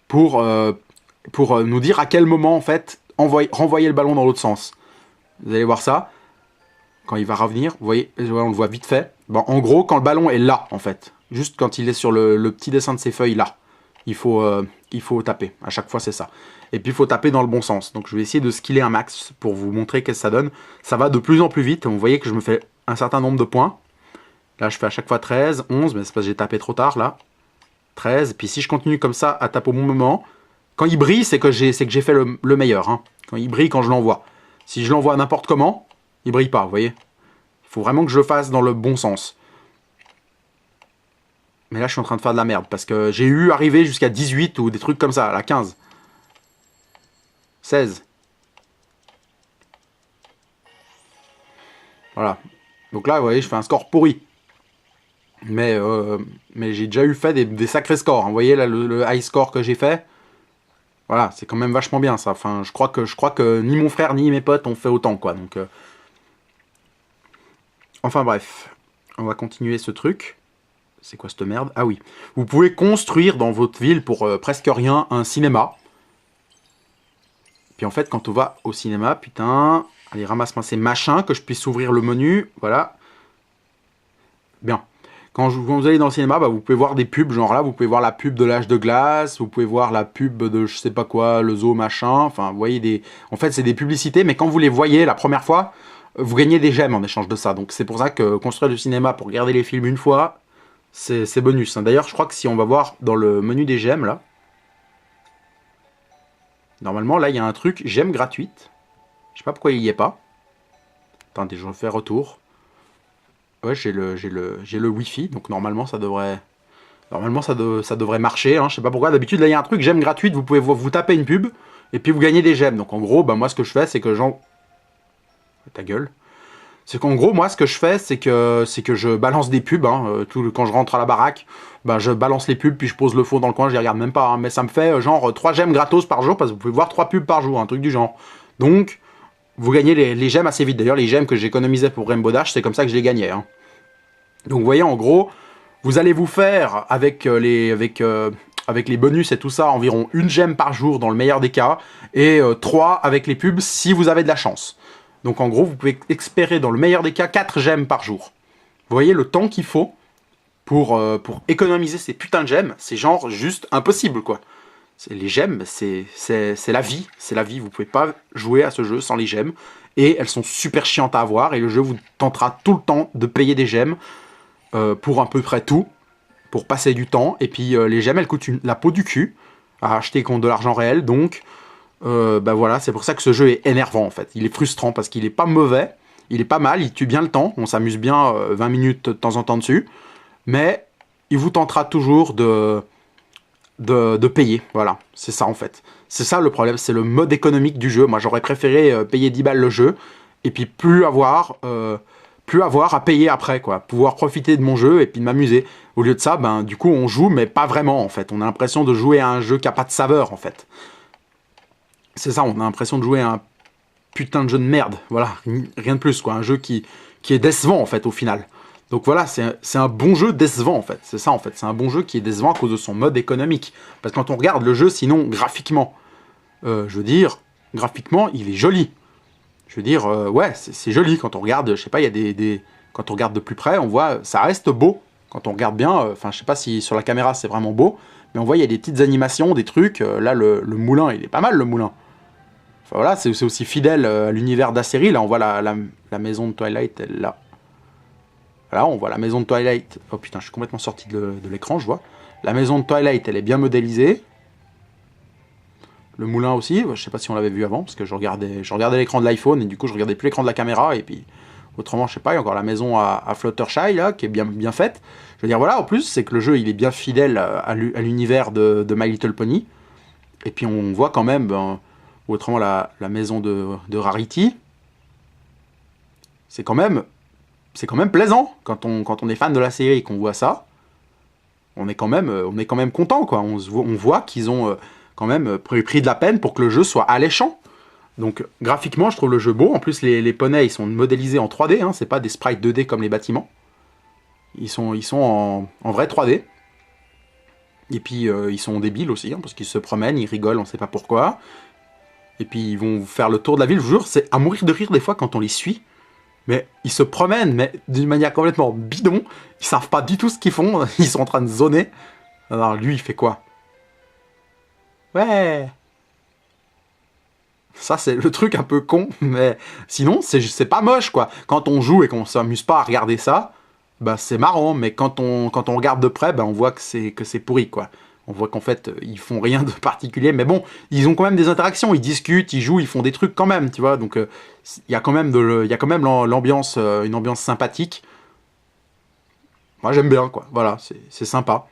pour nous dire à quel moment en fait renvoyer le ballon dans l'autre sens. Vous allez voir ça. Quand il va revenir, vous voyez, on le voit vite fait. Bon, en gros, quand le ballon est là, en fait, juste quand il est sur le petit dessin de ses feuilles là, il faut taper. À chaque fois, c'est ça. Et puis, il faut taper dans le bon sens. Donc, je vais essayer de skiller un max pour vous montrer qu'est-ce que ça donne. Ça va de plus en plus vite. Vous voyez que je me fais un certain nombre de points. Là, je fais à chaque fois 13, 11, mais c'est parce que j'ai tapé trop tard, là. 13. Et puis, si je continue comme ça, à taper au bon moment, quand il brille, c'est que j'ai fait le meilleur. Hein. Quand il brille, quand je l'envoie. Si je l'envoie n'importe comment, il brille pas, vous voyez. Il faut vraiment que je le fasse dans le bon sens. Mais là, je suis en train de faire de la merde, parce que j'ai eu arrivé jusqu'à 18 ou des trucs comme ça, à 15. 16. Voilà. Donc là, vous voyez, je fais un score pourri. Mais j'ai déjà eu fait des sacrés scores. Hein. Vous voyez, là, le high score que j'ai fait. Voilà, c'est quand même vachement bien, ça. Enfin, je crois que ni mon frère, ni mes potes ont fait autant, quoi. Donc, enfin, bref. On va continuer ce truc. C'est quoi cette merde? Ah oui. Vous pouvez construire dans votre ville pour presque rien un cinéma. Puis en fait, quand on va au cinéma, putain... Allez, ramasse-moi ces machins, que je puisse ouvrir le menu. Voilà. Bien. Quand vous allez dans le cinéma, bah, vous pouvez voir des pubs, genre là, vous pouvez voir la pub de l'âge de glace, vous pouvez voir la pub de je sais pas quoi, le zoo machin, enfin, vous voyez des... En fait, c'est des publicités, mais quand vous les voyez la première fois, vous gagnez des gemmes en échange de ça. Donc c'est pour ça que construire du cinéma pour regarder les films une fois, c'est bonus. D'ailleurs, je crois que si on va voir dans le menu des gemmes, là, normalement, là, il y a un truc, gemmes gratuites. Je sais pas pourquoi il y est pas. Attendez, je refais retour. Ouais, j'ai le Wi-Fi, donc normalement ça devrait ça devrait marcher. Hein. Je sais pas pourquoi. D'habitude là il y a un truc gemmes gratuite, vous pouvez vous taper une pub et puis vous gagnez des gemmes. Donc en gros, bah moi ce que je fais, c'est que ta gueule. C'est qu'en gros moi ce que je fais, c'est que je balance des pubs. Hein. Quand je rentre à la baraque, bah je balance les pubs puis je pose le fond dans le coin. Je les regarde même pas. Hein. Mais ça me fait genre 3 gemmes gratos par jour parce que vous pouvez voir 3 pubs par jour, un truc du genre. Donc vous gagnez les gemmes assez vite. D'ailleurs, les gemmes que j'économisais pour Rainbow Dash, c'est comme ça que je les gagnais. Hein. Donc vous voyez, en gros, vous allez vous faire, avec les bonus et tout ça, environ une gemme par jour dans le meilleur des cas, et 3 avec les pubs si vous avez de la chance. Donc en gros, vous pouvez espérer dans le meilleur des cas 4 gemmes par jour. Vous voyez le temps qu'il faut pour économiser ces putains de gemmes, c'est genre juste impossible, quoi. Les gemmes, c'est la vie. C'est la vie. Vous pouvez pas jouer à ce jeu sans les gemmes. Et elles sont super chiantes à avoir. Et le jeu vous tentera tout le temps de payer des gemmes pour à peu près tout. Pour passer du temps. Et puis les gemmes, elles coûtent la peau du cul à acheter contre de l'argent réel. Donc, bah voilà, c'est pour ça que ce jeu est énervant en fait. Il est frustrant parce qu'il est pas mauvais. Il est pas mal. Il tue bien le temps. On s'amuse bien 20 minutes de temps en temps dessus. Mais il vous tentera toujours de payer, voilà, c'est ça en fait. C'est ça le problème, c'est le mode économique du jeu. Moi j'aurais préféré payer 10 balles le jeu, et puis plus avoir à payer après, quoi. Pouvoir profiter de mon jeu et puis de m'amuser. Au lieu de ça, ben du coup on joue, mais pas vraiment en fait. On a l'impression de jouer à un jeu qui a pas de saveur en fait. C'est ça, on a l'impression de jouer à un putain de jeu de merde, voilà, rien de plus, quoi. Un jeu qui est décevant en fait au final. Donc voilà, c'est un bon jeu décevant en fait. C'est ça en fait, c'est un bon jeu qui est décevant à cause de son mode économique. Parce que quand on regarde le jeu, sinon graphiquement, je veux dire, graphiquement, il est joli. Je veux dire, ouais, c'est joli. Quand on regarde, je sais pas, il y a quand on regarde de plus près, on voit, ça reste beau. Quand on regarde bien, enfin, je sais pas si sur la caméra c'est vraiment beau, mais on voit, il y a des petites animations, des trucs. Là, le moulin, il est pas mal, le moulin. Enfin voilà, c'est aussi fidèle à l'univers d'Acérie. Là, on voit la maison de Twilight, elle, là. Là, on voit la maison de Twilight. Oh putain, je suis complètement sorti de l'écran, je vois. La maison de Twilight, elle est bien modélisée. Le moulin aussi, je sais pas si on l'avait vu avant, parce que je regardais l'écran de l'iPhone, et du coup, je regardais plus l'écran de la caméra, et puis, autrement, je sais pas, il y a encore la maison à Fluttershy, là, qui est bien faite. Je veux dire, voilà, en plus, c'est que le jeu, il est bien fidèle à l'univers de My Little Pony. Et puis, on voit quand même, autrement, la maison de Rarity. C'est quand même plaisant quand on est fan de la série et qu'on voit ça. On est quand même content, quoi. On voit qu'ils ont quand même pris de la peine pour que le jeu soit alléchant. Donc graphiquement, je trouve le jeu beau. En plus, les poneys, ils sont modélisés en 3D. Hein. C'est pas des sprites 2D comme les bâtiments. Ils sont en vrai 3D. Et puis ils sont débiles aussi, hein, parce qu'ils se promènent, ils rigolent, on sait pas pourquoi. Et puis ils vont faire le tour de la ville. Je vous jure, c'est à mourir de rire des fois quand on les suit. Mais ils se promènent, mais d'une manière complètement bidon. Ils savent pas du tout ce qu'ils font. Ils sont en train de zoner. Alors lui, il fait quoi? Ouais. Ça, c'est le truc un peu con. Mais sinon, c'est pas moche, quoi. Quand on joue et qu'on s'amuse pas à regarder ça, bah c'est marrant. Mais quand on regarde de près, bah, on voit que c'est pourri, quoi. On voit qu'en fait, ils font rien de particulier. Mais bon, ils ont quand même des interactions. Ils discutent, ils jouent, ils font des trucs quand même, tu vois. Donc, il y a quand même l'ambiance, une ambiance sympathique. Moi, j'aime bien, quoi. Voilà, c'est sympa.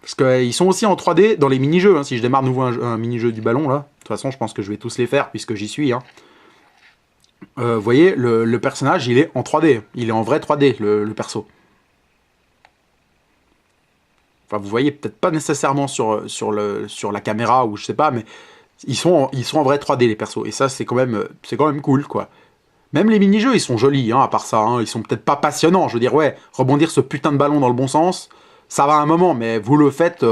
Parce qu'ils sont aussi en 3D dans les mini-jeux. Hein. Si je démarre de nouveau un mini-jeu du ballon, là, de toute façon, je pense que je vais tous les faire puisque j'y suis. Hein. Vous voyez, le personnage, il est en 3D. Il est en vrai 3D, le perso. Enfin, vous voyez peut-être pas nécessairement sur la caméra ou je sais pas, mais ils sont en vrai 3D les persos. Et ça, c'est quand même cool, quoi. Même les mini-jeux, ils sont jolis, hein, à part ça. Hein, ils sont peut-être pas passionnants. Je veux dire, ouais, rebondir ce putain de ballon dans le bon sens, ça va un moment, mais vous le faites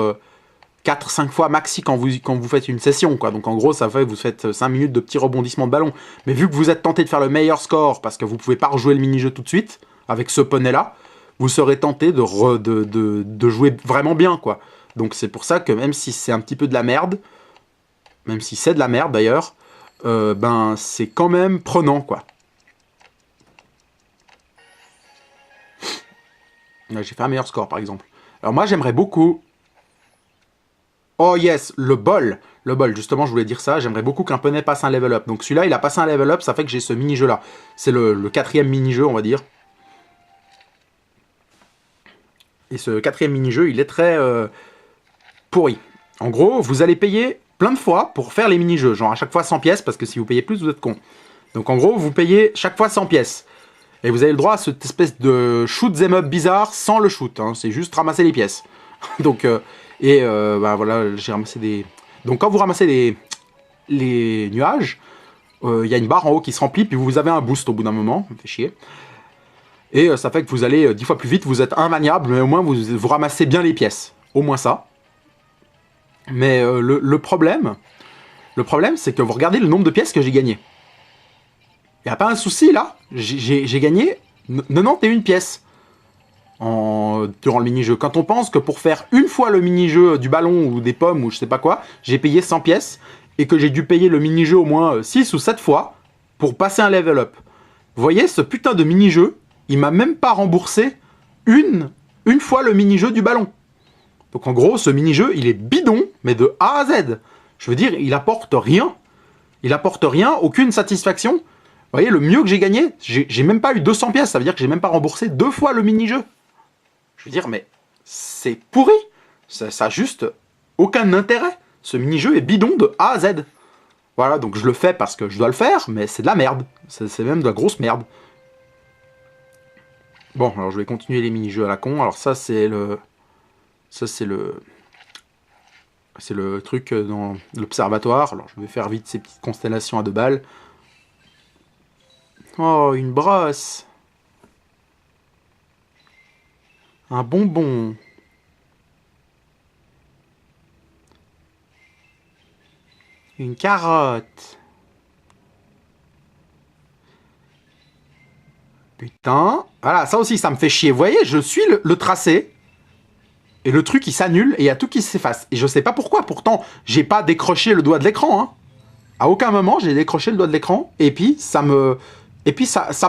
4-5 fois maxi quand vous faites une session, quoi. Donc en gros, ça fait vous faites 5 minutes de petits rebondissements de ballon. Mais vu que vous êtes tenté de faire le meilleur score, parce que vous pouvez pas rejouer le mini-jeu tout de suite, avec ce poney-là, vous serez tenté de jouer vraiment bien, quoi. Donc c'est pour ça que même si c'est un petit peu de la merde, même si c'est de la merde d'ailleurs, ben c'est quand même prenant, quoi. J'ai fait un meilleur score, par exemple. Alors moi, j'aimerais beaucoup... Oh yes, le bol. Le bol, justement, je voulais dire ça. J'aimerais beaucoup qu'un poney passe un level up. Donc celui-là, il a passé un level up, ça fait que j'ai ce mini-jeu-là. C'est le 4e mini-jeu, on va dire. Et ce 4e mini-jeu, il est très pourri. En gros, vous allez payer plein de fois pour faire les mini-jeux. Genre à chaque fois 100 pièces, parce que si vous payez plus, vous êtes con. Donc en gros, vous payez chaque fois 100 pièces. Et vous avez le droit à cette espèce de shoot 'em up bizarre sans le shoot. Hein. C'est juste ramasser les pièces. Donc, bah voilà, j'ai ramassé des... Donc quand vous ramassez les nuages, il y a une barre en haut qui se remplit, puis vous avez un boost au bout d'un moment, ça me fait chier. Et ça fait que vous allez 10 fois plus vite, vous êtes immaniable, mais au moins vous ramassez bien les pièces. Au moins ça. Mais le problème, c'est que vous regardez le nombre de pièces que j'ai gagné. Il n'y a pas un souci là, j'ai gagné 91 pièces durant le mini-jeu. Quand on pense que pour faire une fois le mini-jeu du ballon ou des pommes ou je sais pas quoi, j'ai payé 100 pièces et que j'ai dû payer le mini-jeu au moins 6 ou 7 fois pour passer un level up. Vous voyez, ce putain de mini-jeu, il m'a même pas remboursé une fois le mini-jeu du ballon. Donc en gros, ce mini-jeu, il est bidon, mais de A à Z. Je veux dire, il apporte rien. Il apporte rien, aucune satisfaction. Vous voyez, le mieux que j'ai gagné, j'ai même pas eu 200 pièces. Ça veut dire que j'ai même pas remboursé 2 fois le mini-jeu. Je veux dire, mais c'est pourri. Ça a juste aucun intérêt. Ce mini-jeu est bidon de A à Z. Voilà, donc je le fais parce que je dois le faire, mais c'est de la merde. C'est même de la grosse merde. Bon, alors je vais continuer les mini-jeux à la con. Alors ça, c'est le... Ça, c'est le truc dans l'observatoire. Alors, je vais faire vite ces petites constellations à 2 balles. Oh, une brosse. Un bonbon. Une carotte. Putain. Voilà, ça aussi, ça me fait chier. Vous voyez, je suis le tracé. Et le truc, il s'annule et il y a tout qui s'efface. Et je sais pas pourquoi. Pourtant, j'ai pas décroché le doigt de l'écran. Hein. À aucun moment, j'ai décroché le doigt de l'écran. Et puis, ça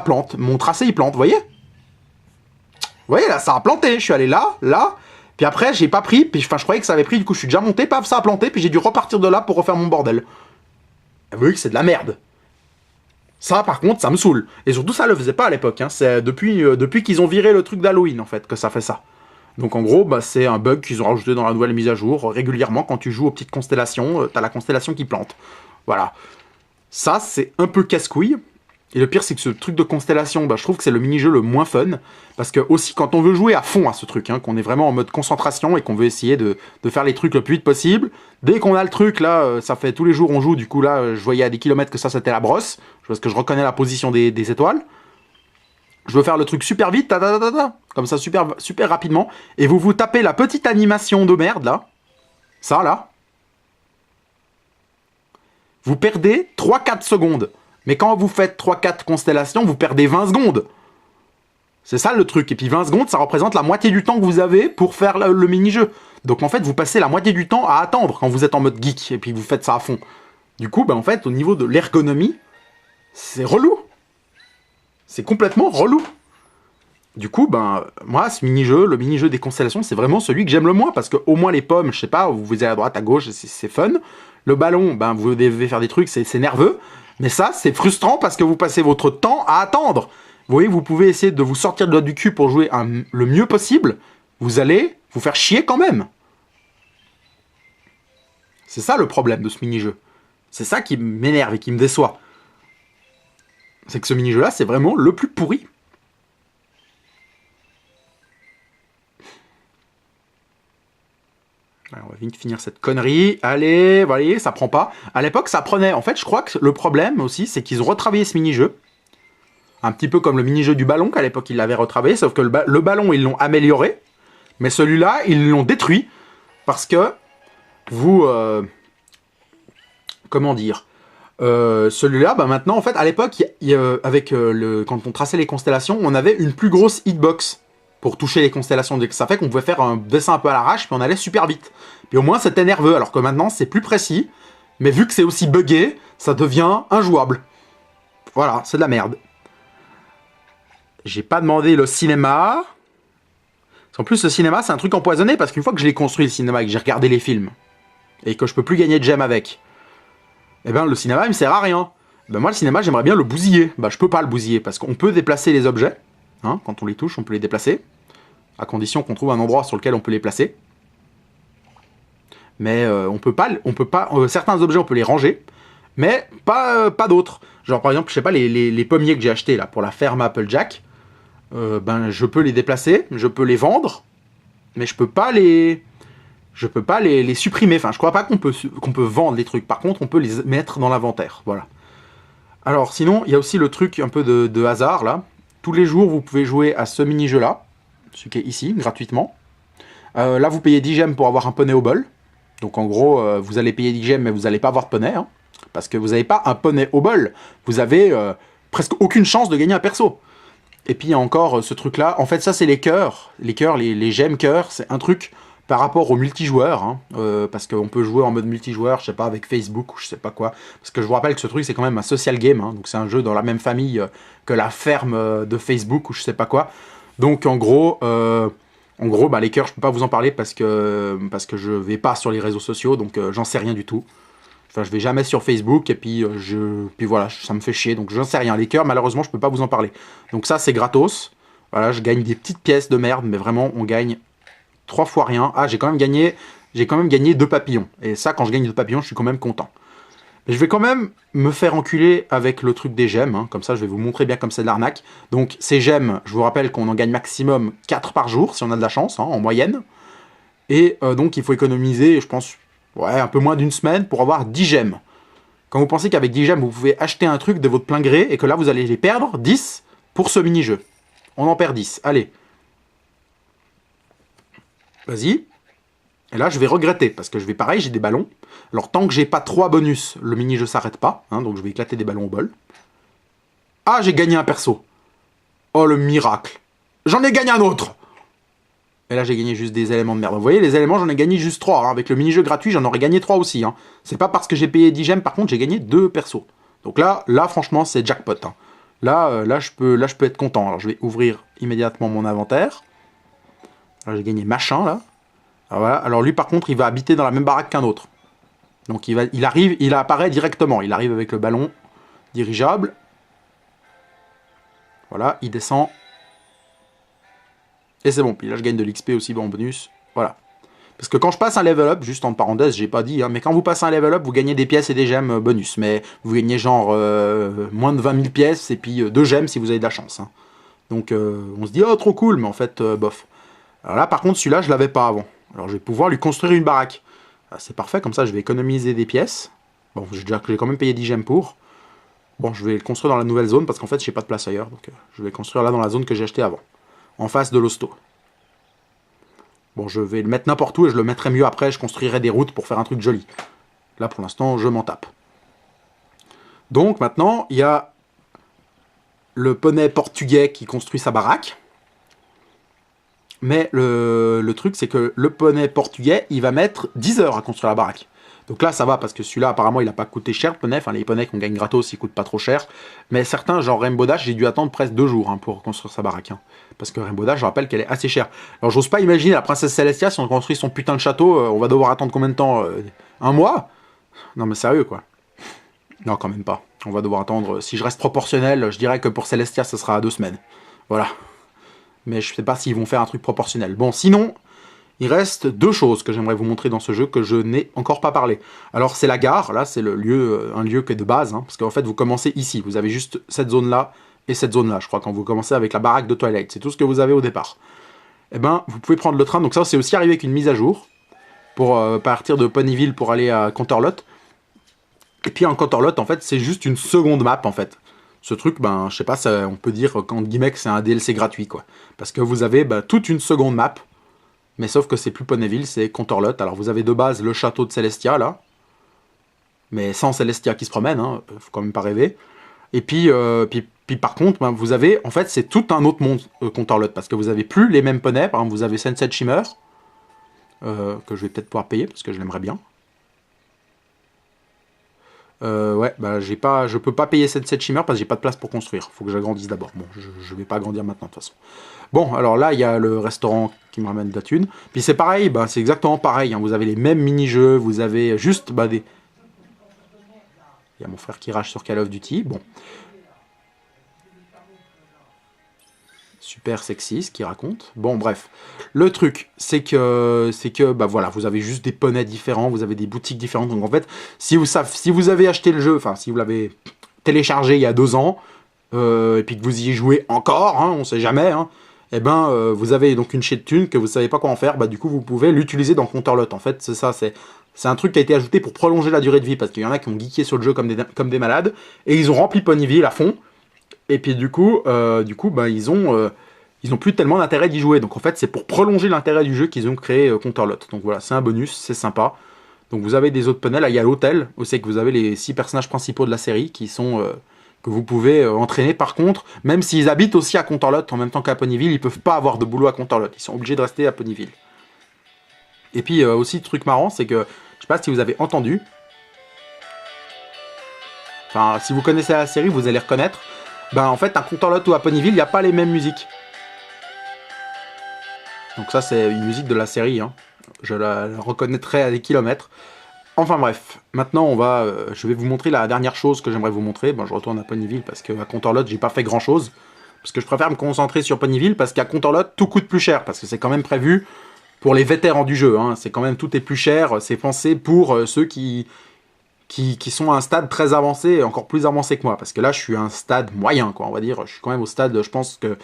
plante. Mon tracé, il plante. Vous voyez? Vous voyez, là, ça a planté. Je suis allé là, là. Puis après, j'ai pas pris. Puis, enfin, je croyais que ça avait pris. Du coup, je suis déjà monté. Paf, ça a planté. Puis j'ai dû repartir de là pour refaire mon bordel. Vous voyez que c'est de la merde. Ça, par contre, ça me saoule. Et surtout, ça le faisait pas à l'époque. Hein. C'est depuis qu'ils ont viré le truc d'Halloween, en fait, que ça fait ça. Donc en gros, bah, c'est un bug qu'ils ont rajouté dans la nouvelle mise à jour. Régulièrement, quand tu joues aux petites constellations, t'as la constellation qui plante. Voilà. Ça, c'est un peu casse-couille. Et le pire, c'est que ce truc de constellation, bah, je trouve que c'est le mini-jeu le moins fun. Parce que aussi, quand on veut jouer à fond à ce truc, hein, qu'on est vraiment en mode concentration et qu'on veut essayer de faire les trucs le plus vite possible, dès qu'on a le truc, là, ça fait tous les jours on joue, du coup là, je voyais à des kilomètres que ça, c'était la brosse. Parce que je reconnais la position des étoiles. Je veux faire le truc super vite, comme ça, super rapidement. Et vous tapez la petite animation de merde, là. Ça, là. Vous perdez 3-4 secondes. Mais quand vous faites 3-4 constellations, vous perdez 20 secondes. C'est ça, le truc. Et puis 20 secondes, ça représente la moitié du temps que vous avez pour faire le mini-jeu. Donc, en fait, vous passez la moitié du temps à attendre quand vous êtes en mode geek. Et puis, vous faites ça à fond. Du coup, bah, en fait, au niveau de l'ergonomie, c'est relou. C'est complètement relou. Du coup, ben, moi, ce mini-jeu, le mini-jeu des constellations, c'est vraiment celui que j'aime le moins, parce que au moins les pommes, je sais pas, vous allez à droite, à gauche, c'est fun. Le ballon, ben, vous devez faire des trucs, c'est nerveux. Mais ça, c'est frustrant parce que vous passez votre temps à attendre. Vous voyez, vous pouvez essayer de vous sortir le doigt du cul pour jouer le mieux possible. Vous allez vous faire chier quand même. C'est ça le problème de ce mini-jeu. C'est ça qui m'énerve et qui me déçoit. C'est que ce mini-jeu-là, c'est vraiment le plus pourri. Alors, on va vite finir cette connerie. Allez, vous voyez, ça prend pas. À l'époque, ça prenait. En fait, je crois que le problème aussi, c'est qu'ils ont retravaillé ce mini-jeu. Un petit peu comme le mini-jeu du ballon, qu'à l'époque, ils l'avaient retravaillé. Sauf que le ballon, ils l'ont amélioré. Mais celui-là, ils l'ont détruit. Parce que vous... comment dire, celui-là, bah maintenant, en fait, à l'époque, quand on traçait les constellations, on avait une plus grosse hitbox pour toucher les constellations. Ça fait qu'on pouvait faire un dessin un peu à l'arrache, puis on allait super vite. Puis au moins, c'était nerveux, alors que maintenant, c'est plus précis. Mais vu que c'est aussi buggé, ça devient injouable. Voilà, c'est de la merde. J'ai pas demandé le cinéma. En plus, le cinéma, c'est un truc empoisonné, parce qu'une fois que je l'ai construit, le cinéma, et que j'ai regardé les films, et que je peux plus gagner de gemmes avec, eh ben, le cinéma, il me sert à rien. Ben, moi, le cinéma, j'aimerais bien le bousiller. Ben, je peux pas le bousiller, parce qu'on peut déplacer les objets. Hein, quand on les touche, on peut les déplacer. À condition qu'on trouve un endroit sur lequel on peut les placer. Mais on peut pas certains objets, on peut les ranger, mais pas d'autres. Genre, par exemple, je sais pas, les pommiers que j'ai achetés, là, pour la ferme Applejack, ben, je peux les déplacer, je peux les vendre, mais je peux pas les supprimer. Enfin, je crois pas qu'on peut vendre les trucs. Par contre, on peut les mettre dans l'inventaire. Voilà. Alors sinon, il y a aussi le truc un peu de hasard là. Tous les jours, vous pouvez jouer à ce mini-jeu là, celui qui est ici, gratuitement. Là, vous payez 10 gemmes pour avoir un poney au bol. Donc en gros, vous allez payer 10 gemmes, mais vous n'allez pas avoir de poney. Hein, parce que vous n'avez pas un poney au bol. Vous avez presque aucune chance de gagner un perso. Et puis il y a encore ce truc là. En fait, ça c'est les cœurs. Les cœurs, les gemmes cœurs, c'est un truc par rapport au multijoueur. Hein, parce qu'on peut jouer en mode multijoueur, je sais pas, avec Facebook ou je sais pas quoi. Parce que je vous rappelle que ce truc c'est quand même un social game. Hein, donc c'est un jeu dans la même famille que la ferme de Facebook ou je sais pas quoi. Donc en gros, bah, les cœurs, je peux pas vous en parler parce que je vais pas sur les réseaux sociaux, donc j'en sais rien du tout. Enfin, je vais jamais sur Facebook et puis puis voilà, ça me fait chier, donc j'en sais rien. Les cœurs, malheureusement, je peux pas vous en parler. Donc ça, c'est gratos. Voilà, je gagne des petites pièces de merde, mais vraiment, on gagne 3 fois rien. Ah, j'ai quand même gagné 2 papillons. Et ça, quand je gagne 2 papillons, je suis quand même content. Mais je vais quand même me faire enculer avec le truc des gemmes. Hein. Comme ça, je vais vous montrer bien comme c'est de l'arnaque. Donc, ces gemmes, je vous rappelle qu'on en gagne maximum 4 par jour, si on a de la chance, hein, en moyenne. Et donc, il faut économiser, je pense, ouais, un peu moins d'une semaine pour avoir 10 gemmes. Quand vous pensez qu'avec 10 gemmes, vous pouvez acheter un truc de votre plein gré et que là, vous allez les perdre 10 pour ce mini-jeu. On en perd 10. Allez. Vas-y. Et là, je vais regretter, parce que je vais pareil, j'ai des ballons. Alors, tant que j'ai pas 3 bonus, le mini-jeu s'arrête pas. Hein, donc, je vais éclater des ballons au bol. Ah, j'ai gagné un perso. Oh, le miracle. J'en ai gagné un autre. Et là, j'ai gagné juste des éléments de merde. Vous voyez, les éléments, j'en ai gagné juste 3. Hein. Avec le mini-jeu gratuit, j'en aurais gagné 3 aussi. Hein. C'est pas parce que j'ai payé 10 gemmes, par contre, j'ai gagné 2 persos. Donc là franchement, c'est jackpot. Hein. Là, je peux être content. Alors, je vais ouvrir immédiatement mon inventaire. Là, j'ai gagné machin, là. Alors, voilà. Alors lui, par contre, il va habiter dans la même baraque qu'un autre. Donc il apparaît directement. Il arrive avec le ballon dirigeable. Voilà, il descend. Et c'est bon. Puis là, je gagne de l'XP aussi en bonus. Voilà. Parce que quand je passe un level up, juste en parenthèse, j'ai pas dit, hein, mais quand vous passez un level up, vous gagnez des pièces et des gemmes bonus. Mais vous gagnez genre moins de 20 000 pièces et puis 2 gemmes si vous avez de la chance. Hein. Donc on se dit, oh trop cool, mais en fait, bof. Alors là, par contre, celui-là, je l'avais pas avant. Alors je vais pouvoir lui construire une baraque. Ah, c'est parfait, comme ça je vais économiser des pièces. Bon, j'ai quand même payé 10 gemmes pour. Bon, je vais le construire dans la nouvelle zone parce qu'en fait, j'ai pas de place ailleurs. Donc je vais le construire là dans la zone que j'ai acheté avant. En face de l'hosto. Bon, je vais le mettre n'importe où et je le mettrai mieux après. Je construirai des routes pour faire un truc joli. Là, pour l'instant, je m'en tape. Donc maintenant, il y a le poney portugais qui construit sa baraque. Mais le truc, c'est que le poney portugais, il va mettre 10 heures à construire la baraque. Donc là, ça va, parce que celui-là, apparemment, il n'a pas coûté cher, le poney. Enfin, les poneys qu'on gagne gratos, ils coûtent pas trop cher. Mais certains, genre Rainbow Dash, j'ai dû attendre presque 2 jours hein, pour construire sa baraque. Hein. Parce que Rainbow Dash, je rappelle qu'elle est assez chère. Alors, j'ose pas imaginer la princesse Celestia, si on construit son putain de château, on va devoir attendre combien de temps 1 mois? Non, mais sérieux, quoi. Non, quand même pas. On va devoir attendre, si je reste proportionnel, je dirais que pour Celestia, ce sera à 2 semaines. Voilà. Mais je sais pas s'ils vont faire un truc proportionnel. Bon, sinon, il reste 2 choses que j'aimerais vous montrer dans ce jeu que je n'ai encore pas parlé. Alors, c'est la gare. Là, c'est le lieu, un lieu qui est de base. Hein, parce qu'en fait, vous commencez ici. Vous avez juste cette zone-là et cette zone-là, je crois, quand vous commencez avec la baraque de Twilight. C'est tout ce que vous avez au départ. Eh ben, vous pouvez prendre le train. Donc ça, c'est aussi arrivé avec une mise à jour. Pour partir de Ponyville pour aller à Canterlot. Et puis, en Canterlot, en fait, c'est juste une seconde map, en fait. Ce truc, ben, je sais pas, ça, on peut dire qu'en guillemets que c'est un DLC gratuit, quoi. Parce que vous avez toute une seconde map, mais sauf que c'est plus Ponyville, c'est Canterlot. Alors vous avez de base le château de Celestia, là, mais sans Celestia qui se promène, hein, faut quand même pas rêver. Et puis, puis par contre, ben, vous avez, en fait, c'est tout un autre monde, Canterlot, parce que vous avez plus les mêmes poneys. Par exemple, vous avez Sunset Shimmer, que je vais peut-être pouvoir payer, parce que je l'aimerais bien. Ouais, bah je peux pas payer cette Shimmer parce que j'ai pas de place pour construire. Faut que j'agrandisse d'abord. Bon, je vais pas agrandir maintenant de toute façon. Bon, alors là, il y a le restaurant qui me ramène de la thune. Puis c'est pareil, bah, c'est exactement pareil. Hein. Vous avez les mêmes mini-jeux, vous avez juste des... Il y a mon frère qui rage sur Call of Duty. Bon. Super sexy, ce qu'il raconte. Bon, bref. Le truc, c'est que, bah voilà, vous avez juste des poneys différents, vous avez des boutiques différentes. Donc en fait, si vous avez acheté le jeu, enfin, si vous l'avez téléchargé il y a 2 ans, et puis que vous y jouez encore, hein, on sait jamais, hein, et ben, vous avez donc une chaîne de thunes que vous savez pas quoi en faire, bah du coup, vous pouvez l'utiliser dans Canterlot. En fait, c'est ça, c'est C'est un truc qui a été ajouté pour prolonger la durée de vie, parce qu'il y en a qui ont geeké sur le jeu comme des malades, et ils ont rempli Ponyville à fond, et puis du coup bah, ils ont plus tellement d'intérêt d'y jouer. Donc en fait, c'est pour prolonger l'intérêt du jeu qu'ils ont créé Counterlot. Donc voilà, c'est un bonus, c'est sympa. Donc vous avez des autres panels, là il y a l'hôtel, aussi que vous avez les 6 personnages principaux de la série, qui sont... que vous pouvez entraîner. Par contre, même s'ils habitent aussi à Counterlot en même temps qu'à Ponyville, ils peuvent pas avoir de boulot à Counterlot, ils sont obligés de rester à Ponyville. Et puis aussi, truc marrant, c'est que, je sais pas si vous avez entendu, enfin, si vous connaissez la série, vous allez reconnaître, ben en fait, à Counterlot ou à Ponyville, il n'y a pas les mêmes musiques. Donc ça, c'est une musique de la série, hein. Je la reconnaîtrai à des kilomètres. Enfin bref, maintenant je vais vous montrer la dernière chose que j'aimerais vous montrer. Bon, je retourne à Ponyville parce qu'à Counterlot, j'ai pas fait grand chose. Parce que je préfère me concentrer sur Ponyville, parce qu'à Counterlot, tout coûte plus cher. Parce que c'est quand même prévu pour les vétérans du jeu, hein. C'est quand même, tout est plus cher. C'est pensé pour ceux qui sont à un stade très avancé, encore plus avancé que moi. Parce que là, je suis à un stade moyen, quoi, on va dire. Je suis quand même au stade, je pense que...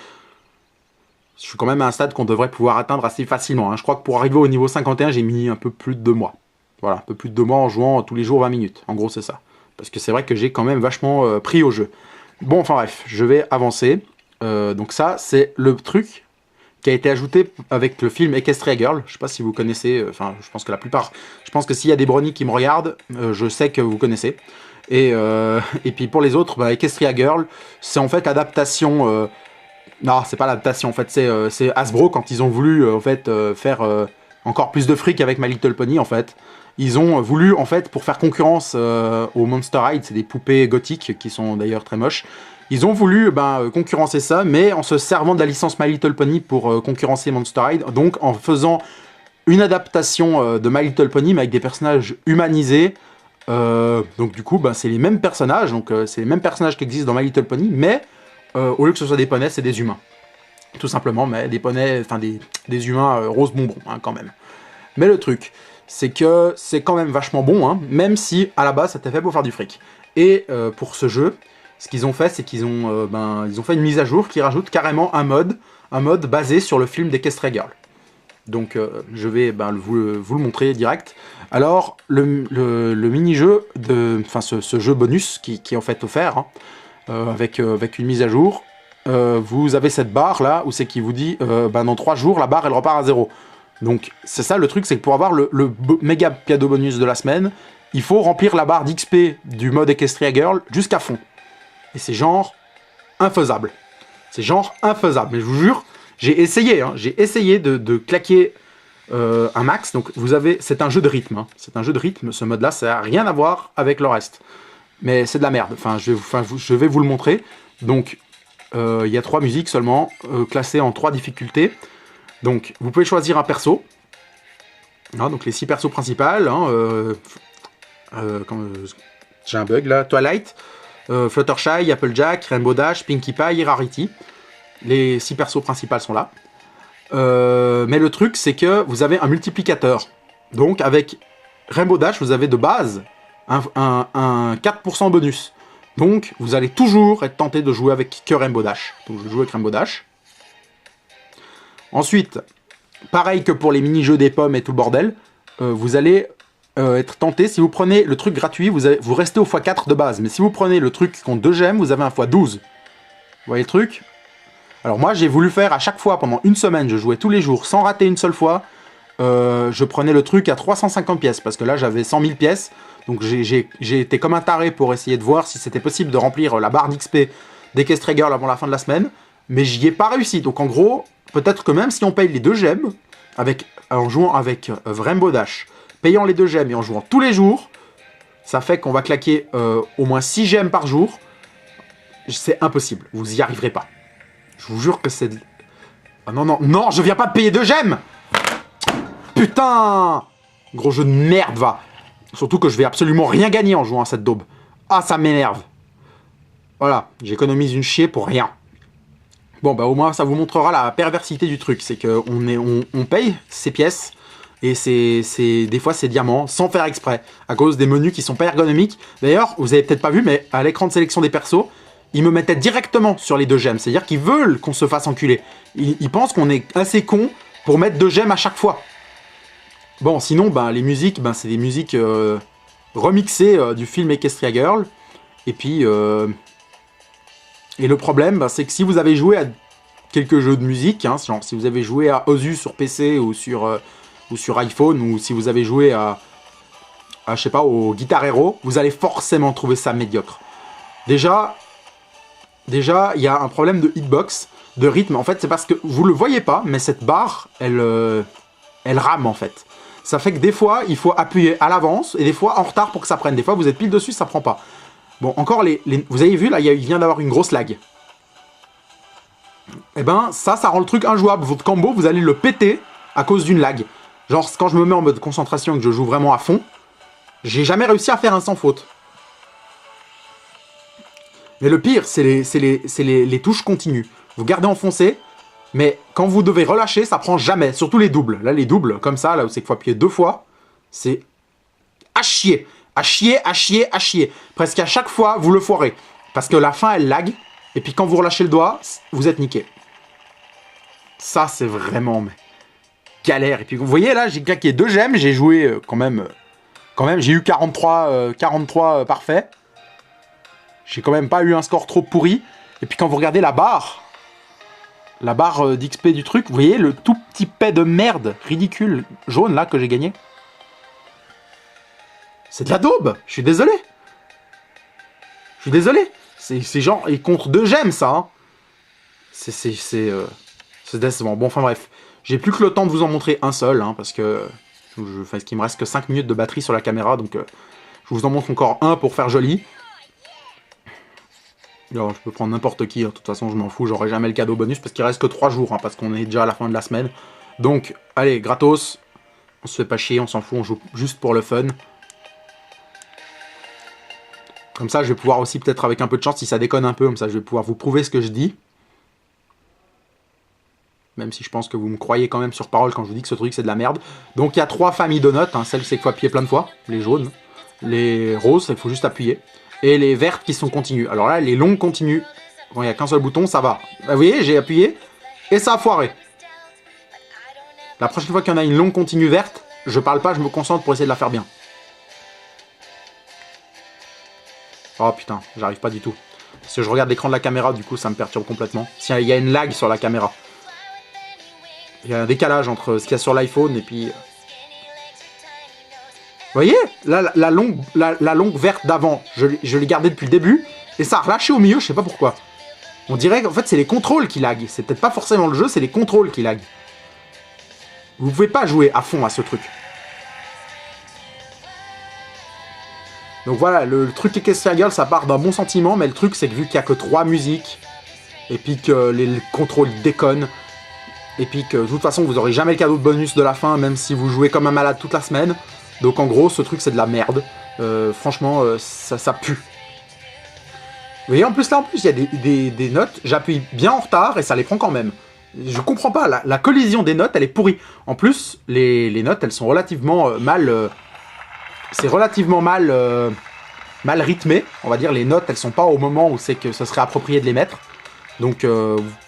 Je suis quand même à un stade qu'on devrait pouvoir atteindre assez facilement, hein. Je crois que pour arriver au niveau 51, j'ai mis un peu plus de 2 mois. Voilà, un peu plus de 2 mois en jouant tous les jours 20 minutes. En gros, c'est ça. Parce que c'est vrai que j'ai quand même vachement pris au jeu. Bon, enfin bref, je vais avancer. Donc ça, c'est le truc qui a été ajouté avec le film Equestria Girl. Je sais pas si vous connaissez, enfin, je pense que la plupart... Je pense que s'il y a des bronies qui me regardent, je sais que vous connaissez. Et puis pour les autres, bah, Equestria Girl, c'est en fait l'adaptation... non, c'est pas l'adaptation, en fait, c'est Hasbro, quand ils ont voulu, en fait, faire encore plus de fric avec My Little Pony, en fait. Ils ont voulu, en fait, pour faire concurrence aux Monster High, c'est des poupées gothiques, qui sont d'ailleurs très moches. Ils ont voulu concurrencer ça, mais en se servant de la licence My Little Pony pour concurrencer Monster High, donc en faisant une adaptation de My Little Pony, mais avec des personnages humanisés. Donc du coup, c'est les mêmes personnages, donc c'est les mêmes personnages qui existent dans My Little Pony, mais... au lieu que ce soit des poneys, c'est des humains. Tout simplement, mais des poneys, enfin des humains rose bonbon, hein, quand même. Mais le truc, c'est que c'est quand même vachement bon, hein, même si, à la base, c'était fait pour faire du fric. Et pour ce jeu, ce qu'ils ont fait, c'est qu'ils ont, ils ont fait une mise à jour qui rajoute carrément un mode basé sur le film d'Equestria Girl. Donc, je vais vous le montrer direct. Alors, le mini-jeu, enfin ce jeu bonus qui est en fait offert, hein, avec une mise à jour, vous avez cette barre là où c'est qui vous dit dans 3 jours la barre elle repart à 0. Donc c'est ça le truc, c'est que pour avoir le méga cadeau bonus de la semaine, il faut remplir la barre d'XP du mode Equestria Girl jusqu'à fond. Et c'est genre infaisable. C'est genre infaisable. Mais je vous jure, j'ai essayé, hein, de claquer un max. Donc vous avez, c'est un jeu de rythme, hein. C'est un jeu de rythme, ce mode là, ça n'a rien à voir avec le reste. Mais c'est de la merde, enfin, je vais vous le montrer. Donc, il y a 3 musiques seulement, classées en 3 difficultés. Donc, vous pouvez choisir un perso. Hein, donc, les 6 persos principales. Hein, j'ai un bug là. Twilight, Fluttershy, Applejack, Rainbow Dash, Pinkie Pie et Rarity. Les 6 persos principales sont là. Mais le truc, c'est que vous avez un multiplicateur. Donc, avec Rainbow Dash, vous avez de base... un 4% bonus. Donc, vous allez toujours être tenté de jouer avec que Rainbow Dash. Donc, je joue avec Rainbow Dash. Ensuite, pareil que pour les mini-jeux des pommes et tout le bordel, vous allez être tenté, si vous prenez le truc gratuit, vous restez au x4 de base. Mais si vous prenez le truc qui compte 2 gemmes, vous avez un x12. Vous voyez le truc? Alors moi, j'ai voulu faire à chaque fois, pendant une semaine, je jouais tous les jours, sans rater une seule fois. Je prenais le truc à 350 pièces, parce que là, j'avais 100 000 pièces. Donc j'ai été comme un taré pour essayer de voir si c'était possible de remplir la barre d'XP d'Equestria Girl avant la fin de la semaine. Mais j'y ai pas réussi. Donc en gros, peut-être que même si on paye les 2 gemmes, en jouant avec Rainbow Dash, payant les 2 gemmes et en jouant tous les jours, ça fait qu'on va claquer au moins 6 gemmes par jour. C'est impossible. Vous y arriverez pas. Je vous jure que c'est... Ah non, non, non, je viens pas de payer 2 gemmes. Putain! Gros jeu de merde, va. Surtout que je vais absolument rien gagner en jouant à cette daube. Ah, ça m'énerve. Voilà, j'économise une chier pour rien. Bon, bah au moins, ça vous montrera la perversité du truc. C'est qu'on paye ces pièces, et des fois, c'est diamants, sans faire exprès, à cause des menus qui sont pas ergonomiques. D'ailleurs, vous avez peut-être pas vu, mais à l'écran de sélection des persos, ils me mettaient directement sur les 2 gemmes. C'est-à-dire qu'ils veulent qu'on se fasse enculer. Ils pensent qu'on est assez con pour mettre 2 gemmes à chaque fois. Bon, sinon, ben, les musiques, ben, c'est des musiques remixées du film Equestria Girl. Et puis, et le problème, ben, c'est que si vous avez joué à quelques jeux de musique, hein, genre si vous avez joué à Ozu sur PC ou sur iPhone, ou si vous avez joué je sais pas, au Guitar Hero, vous allez forcément trouver ça médiocre. Déjà, il y a un problème de hitbox, de rythme. En fait, c'est parce que vous le voyez pas, mais cette barre, elle rame en fait. Ça fait que des fois, il faut appuyer à l'avance et des fois en retard pour que ça prenne. Des fois, vous êtes pile dessus, ça prend pas. Bon, encore vous avez vu là, il vient d'avoir une grosse lag. Et ben, ça rend le truc injouable. Votre combo, vous allez le péter à cause d'une lag. Genre, quand je me mets en mode concentration et que je joue vraiment à fond, j'ai jamais réussi à faire un sans faute. Mais le pire, c'est les touches continues. Vous gardez enfoncé, mais quand vous devez relâcher, ça prend jamais. Surtout les doubles. Là, les doubles, comme ça, là où c'est qu'il faut appuyer 2 fois, c'est à chier. À chier, à chier, à chier. Presque à chaque fois, vous le foirez. Parce que la fin, elle lag. Et puis quand vous relâchez le doigt, vous êtes niqué. Ça, c'est vraiment galère. Et puis vous voyez, là, j'ai claqué 2 gemmes. J'ai joué quand même, j'ai eu 43 parfaits. J'ai quand même pas eu un score trop pourri. Et puis quand vous regardez la barre d'XP du truc, vous voyez le tout petit paix de merde ridicule jaune là que j'ai gagné. C'est de la daube, je suis désolé. Je suis désolé. C'est genre, et contre 2 gemmes ça. Hein. C'est décevant. Bon, enfin bref. J'ai plus que le temps de vous en montrer un seul, hein, parce que qu'il me reste que 5 minutes de batterie sur la caméra, donc je vous en montre encore un pour faire joli. Alors, je peux prendre n'importe qui, hein. De toute façon je m'en fous, j'aurai jamais le cadeau bonus parce qu'il reste que 3 jours, hein, parce qu'on est déjà à la fin de la semaine. Donc, allez, gratos, on se fait pas chier, on s'en fout, on joue juste pour le fun. Comme ça, je vais pouvoir aussi, peut-être avec un peu de chance, si ça déconne un peu, comme ça je vais pouvoir vous prouver ce que je dis. Même si je pense que vous me croyez quand même sur parole quand je vous dis que ce truc c'est de la merde. Donc il y a 3 familles de notes, hein. Celles c'est qu'il faut appuyer plein de fois, les jaunes. Les roses, il faut juste appuyer. Et les vertes qui sont continues. Alors là, les longues continues, quand il n'y a qu'un seul bouton, ça va. Vous voyez, j'ai appuyé et ça a foiré. La prochaine fois qu'il y en a une longue continue verte, je parle pas, je me concentre pour essayer de la faire bien. Oh putain, j'arrive pas du tout. Parce que je regarde l'écran de la caméra, du coup ça me perturbe complètement. S'il y a une lag sur la caméra. Il y a un décalage entre ce qu'il y a sur l'iPhone et puis... Vous voyez, là, la longue verte d'avant, je l'ai gardée depuis le début, et ça a relâché au milieu, je sais pas pourquoi. On dirait qu'en fait c'est les contrôles qui lag. C'est peut-être pas forcément le jeu, c'est les contrôles qui lag. Vous pouvez pas jouer à fond à ce truc. Donc voilà, le truc Equestria Girl, ça part d'un bon sentiment, mais le truc c'est que vu qu'il y a que 3 musiques, et puis que les contrôles déconnent, et puis que de toute façon vous aurez jamais le cadeau de bonus de la fin, même si vous jouez comme un malade toute la semaine. Donc en gros, ce truc c'est de la merde. Franchement, ça pue. Vous voyez, en plus là, il y a des notes, j'appuie bien en retard et ça les prend quand même. Je comprends pas, la collision des notes, elle est pourrie. En plus, les notes, elles sont relativement mal... c'est relativement mal rythmé, on va dire. Les notes, elles sont pas au moment où c'est que ce serait approprié de les mettre. Donc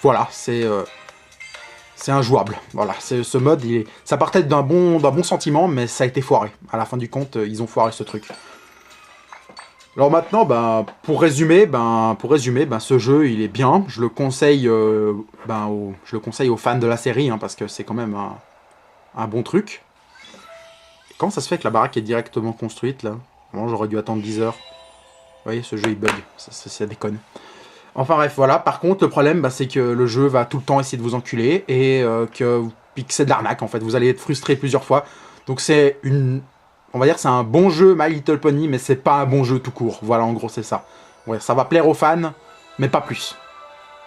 voilà, c'est injouable. Voilà, ce mode, ça partait d'un bon sentiment, mais ça a été foiré. À la fin du compte, ils ont foiré ce truc. Alors maintenant, pour résumer, ce jeu, il est bien. Je le conseille, aux fans de la série, hein, parce que c'est quand même un bon truc. Comment ça se fait que la baraque est directement construite, là? Vraiment, j'aurais dû attendre 10 heures. Vous voyez, ce jeu, il bug. Ça déconne. Enfin bref, voilà. Par contre, le problème, c'est que le jeu va tout le temps essayer de vous enculer et que c'est de l'arnaque, en fait. Vous allez être frustré plusieurs fois. Donc c'est on va dire c'est un bon jeu My Little Pony, mais c'est pas un bon jeu tout court. Voilà, en gros, c'est ça. Ouais, ça va plaire aux fans, mais pas plus.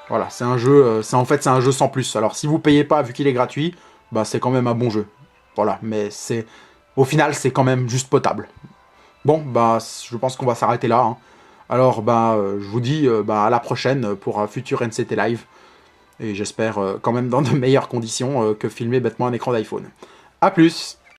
Voilà, c'est un jeu, c'est un jeu sans plus. Alors si vous payez pas, vu qu'il est gratuit, c'est quand même un bon jeu. Voilà, mais au final, c'est quand même juste potable. Bon, je pense qu'on va s'arrêter là, hein. Alors, je vous dis à la prochaine pour un futur NCT Live. Et j'espère quand même dans de meilleures conditions que filmer bêtement un écran d'iPhone. A plus!